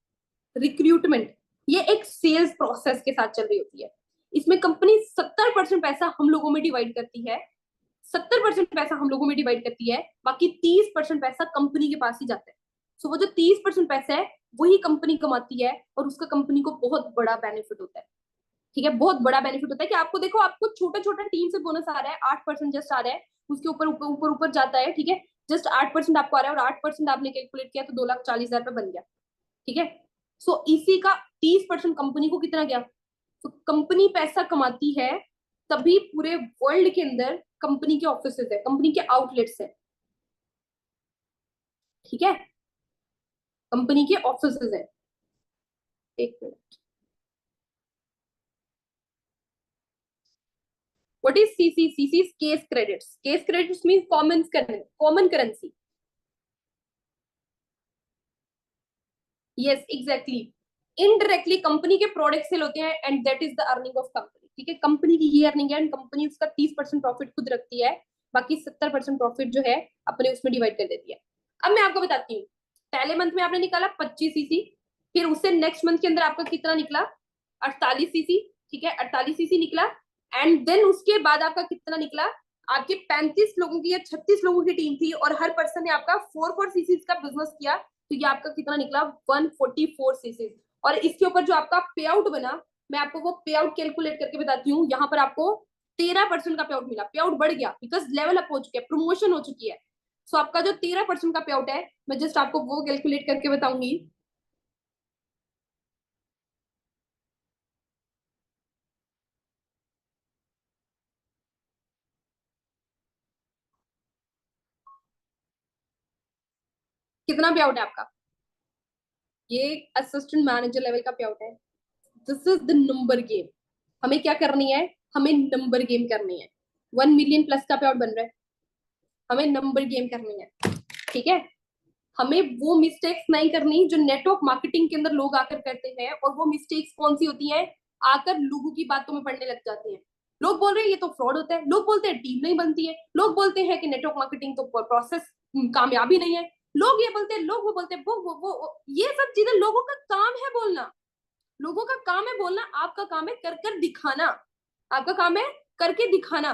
रिक्रूटमेंट ये एक सेल्स प्रोसेस के साथ चल रही होती है। इसमें कंपनी 70% पैसा हम लोगों में डिवाइड करती है, 70% पैसा हम लोगों में डिवाइड करती है, बाकी 30% पैसा कंपनी के पास ही जाता है। सो वो जो 30% पैसा है वही कंपनी कमाती है, और उसका कंपनी को बहुत बड़ा बेनिफिट होता है। ठीक है, बहुत बड़ा बेनिफिट होता है कि आपको देखो, आपको छोटा छोटा टीम से बोनस आ रहा है, 8% जस्ट आ रहा है, उसके ऊपर ऊपर ऊपर ऊपर जाता है। ठीक है, जस्ट 8% आपको आ रहा है, और 8% आपने कैलकुलेट किया तो 2,40,000 रुपये बन गया। ठीक है, सो इसी का 30% कंपनी को कितना गया? तो कंपनी पैसा कमाती है तभी पूरे वर्ल्ड के अंदर कंपनी के ऑफिसेज है, कंपनी के आउटलेट्स है, ठीक है, कंपनी के ऑफिसेज है। एक minute, what is CC? CC is case credits. Case credits mean common currency. Yes exactly. Indirectly company के प्रोडक्ट सेल होते हैं and that is the earning of company, ठीक है। कंपनी की ये अर्निंग है एंड कंपनी उसका 30% प्रॉफिट खुद रखती है, बाकी 70% प्रॉफिट जो है अपने उसमें डिवाइड कर देती है। अब मैं आपको बताती हूँ, पहले मंथ में आपने निकाला 25 सीसी, फिर उससे नेक्स्ट मंथ के अंदर आपका कितना निकला? 48 सीसी, ठीक है, 48 सीसी निकला। एंड देन उसके बाद आपका कितना निकला? आपके 35 लोगों की या 36 लोगों की टीम थी और हर पर्सन ने आपका 4 सीसीज का बिजनेस किया, तो ये आपका कितना निकला? 144 सीसीज। और इसके ऊपर जो आपका पे आउट बना, मैं आपको वो पे आउट कैलकुलेट करके बताती हूँ। यहाँ पर आपको 13% का पे आउट मिला। पे आउट बढ़ गया बिकॉज लेवल अप हो चुके हैं, प्रमोशन हो चुकी है। सो आपका जो 13% का पे आउट है, मैं जस्ट आपको वो कैलकुलेट करके बताऊंगी। कितना पे आउट है आपका? ये असिस्टेंट मैनेजर लेवल का पे आउट है। This is the number game. हमें क्या करनी है? हमें नंबर गेम करनी है। 1 मिलियन प्लस का पे आउट बन रहा है, हमें नंबर गेम करनी है, ठीक है। हमें वो मिस्टेक्स नहीं करनी जो नेटवर्क मार्केटिंग के अंदर लोग आकर करते हैं। और वो मिस्टेक्स कौन सी होती हैं? आकर लोगों की बातों में पड़ने लग जाते हैं। लोग बोल रहे हैं ये तो फ्रॉड होता है, लोग बोलते हैं टीम नहीं बनती है, लोग बोलते हैं कि नेटवर्क मार्केटिंग तो प्रोसेस कामयाबी नहीं है, लोग ये बोलते हैं, लोग वो बोलते हैं, वो ये सब चीजें लोगों का काम है बोलना। लोगों का काम है बोलना, आपका काम है कर कर दिखाना। आपका काम है करके दिखाना,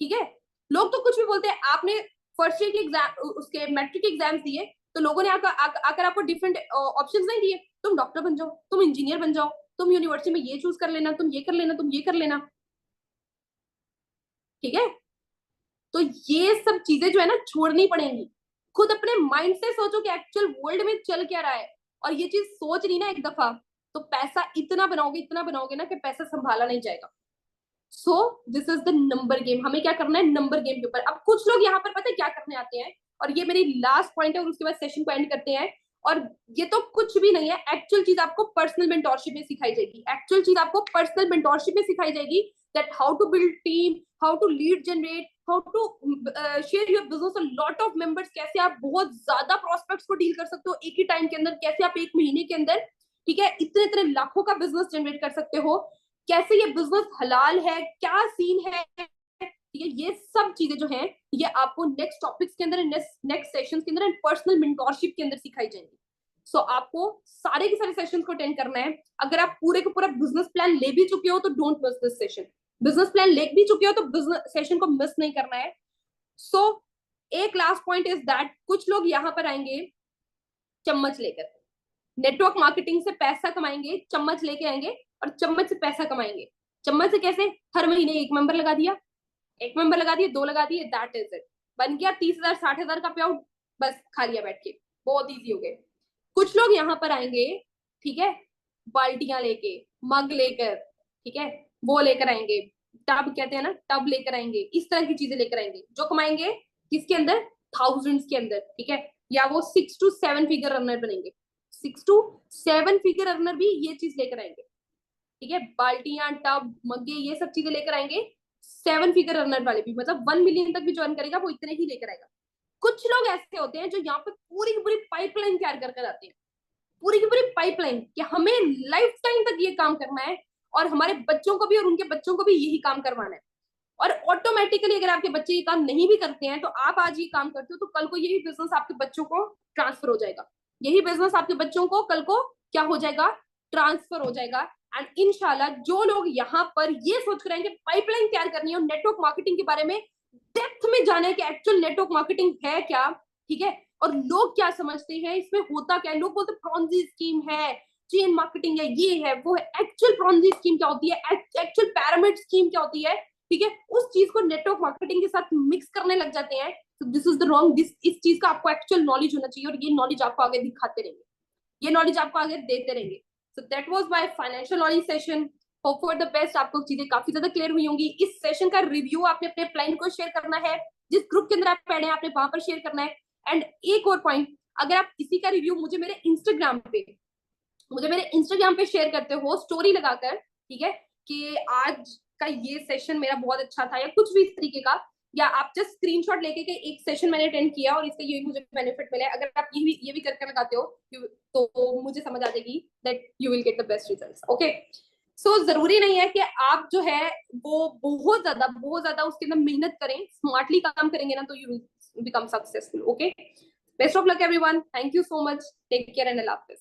ठीक है। लोग तो कुछ भी बोलते हैं। आपने फर्स्ट ईयर के एग्जाम, उसके मैट्रिक एग्जाम्स दिए, तो लोगों ने आकर आपको डिफरेंट ऑप्शंस नहीं दिए। तुम डॉक्टर बन जाओ, तुम इंजीनियर बन जाओ, तुम यूनिवर्सिटी में ये चूज कर लेना, तुम ये कर लेना, तुम ये कर लेना, ठीक है। तो ये सब चीजें जो है ना छोड़नी पड़ेंगी। खुद अपने माइंड से सोचो कि एक्चुअल वर्ल्ड में चल क्या रहा है, और ये चीज सोच रही ना एक दफा, तो पैसा इतना बनाओगे ना कि पैसा संभाला नहीं जाएगा। सो this is the number game. हमें क्या करना है? नंबर गेम के ऊपर। अब कुछ लोग यहाँ पर पता है क्या करने आते हैं, और ये मेरी लास्ट पॉइंट है और उसके बाद सेशन को एंड करते हैं। और ये तो कुछ भी नहीं है, एक्चुअल चीज आपको पर्सनल मेंटोरशिप में सिखाई जाएगी। एक्चुअल चीज आपको पर्सनल मेंटोरशिप में सिखाई जाएगी, that how to build team, how to lead generate, how to share your business a lot of members, कैसे आप बहुत ज्यादा प्रोस्पेक्ट्स को डील कर सकते हो एक ही टाइम के अंदर, कैसे आप एक महीने के अंदर, ठीक है, इतने इतने लाखों का बिजनेस जनरेट कर सकते हो, कैसे ये बिजनेस हलाल है, क्या सीन है, ठीक है। ये सब चीजें जो हैं ये आपको नेक्स्ट टॉपिक्स के अंदर, नेक्स्ट सेशंस के अंदर, पर्सनल मेंटोरशिप के अंदर सिखाई जाएंगी। सो आपको सारे के सारे सेशंस को अटेंड करना है। अगर आप पूरे का पूरा बिजनेस प्लान ले भी चुके हो तो don't miss this session. Business plan ले भी चुके हो तो बिजनेस सेशन को मिस नहीं करना है। सो एक लास्ट पॉइंट इज दैट कुछ लोग यहाँ पर आएंगे चम्मच लेकर, नेटवर्क मार्केटिंग से पैसा कमाएंगे, चम्मच लेके आएंगे और चम्मच से पैसा कमाएंगे। चम्मच से कैसे? हर महीने एक मेंबर लगा दिया, एक मेंबर लगा दिए, दो लगा दिए, दैट इज इट, बन गया 30,000 60,000 का पे आउट, बस खा लिया बैठ के, बहुत इजी हो गए। कुछ लोग यहाँ पर आएंगे, ठीक है, बाल्टियां लेके, मग लेकर, ठीक है, वो लेकर आएंगे, टब कहते हैं ना, टब लेकर आएंगे, इस तरह की चीजें लेकर आएंगे जो कमाएंगे किसके अंदर? थाउजेंड्स के अंदर, ठीक है। या वो 6 to 7 फिगर रनर बनेंगे, 6 to 7 फिगर रनर भी ये चीज लेकर आएंगे, ठीक है। बाल्टियां, टब, मग्गे, ये सब चीजें लेकर आएंगे। 7 फिगर रनर वाले भी, मतलब 1 मिलियन तक भी ज्वाइन करेगा वो इतने ही लेकर आएगा। कुछ लोग ऐसे होते हैं जो यहाँ पे पूरी की पूरी पाइपलाइन तैयार करके आते हैं, पूरी की पूरी पाइपलाइन कि हमें लाइफ टाइम तक ये काम करना है और हमारे बच्चों को भी और उनके बच्चों को भी यही काम करवाना है। और ऑटोमेटिकली अगर आपके बच्चे ये काम नहीं भी करते हैं तो आप आज ये काम करते हो तो कल को यही बिजनेस आपके बच्चों को ट्रांसफर हो जाएगा, यही बिजनेस आपके बच्चों को कल को क्या हो जाएगा? ट्रांसफर हो जाएगा। एंड इंशाल्लाह जो लोग यहाँ पर ये सोच रहे हैं कि पाइपलाइन तैयार करनी है और नेटवर्क मार्केटिंग के बारे में डेप्थ में जाना है कि एक्चुअल नेटवर्क मार्केटिंग है क्या, ठीक है, और लोग क्या समझते हैं, इसमें होता क्या है, लोग बोलते प्रॉन्जी स्कीम है, चेन मार्केटिंग है, ये है वो है, एक्चुअल प्रॉन्जी स्कीम क्या होती है, एक्चुअल पैरामिड स्कीम क्या होती है, ठीक है, उस चीज को नेटवर्क मार्केटिंग के साथ मिक्स करने लग जाते हैं। तो this is the wrong, this इस चीज का आपको एक्चुअल नॉलेज होना चाहिए और ये नॉलेज आपको आगे दिखाते रहेंगे, ये नॉलेज आपको आगे देते रहेंगे। So that was my financial knowledge session. Hope for the best, आपको चीजें काफी ज्यादा क्लियर हुई होंगी। इस सेशन का रिव्यू आपने अपने क्लाइंट को शेयर करना है, जिस ग्रुप के अंदर आप ऐड हैं आपने वहां पर शेयर करना है। एंड एक और पॉइंट, अगर आप इसी का रिव्यू मुझे मेरे इंस्टाग्राम पे शेयर करते हो स्टोरी लगाकर, ठीक है, कि आज का ये सेशन मेरा बहुत अच्छा था या कुछ भी इस तरीके का, या आप जस्ट स्क्रीनशॉट लेके के एक सेशन मैंने अटेंड किया और इससे ये मुझे बेनिफिट मिला है, अगर आप ये भी करके लगाते हो तो मुझे समझ आ जाएगी that you will get the best results. Okay, so जरूरी नहीं है कि आप जो है वो बहुत ज्यादा उसके अंदर मेहनत करें, स्मार्टली काम करेंगे ना तो you will become successful. Okay, best of luck everyone, thank you so much, take care and अल्लाह हाफिज।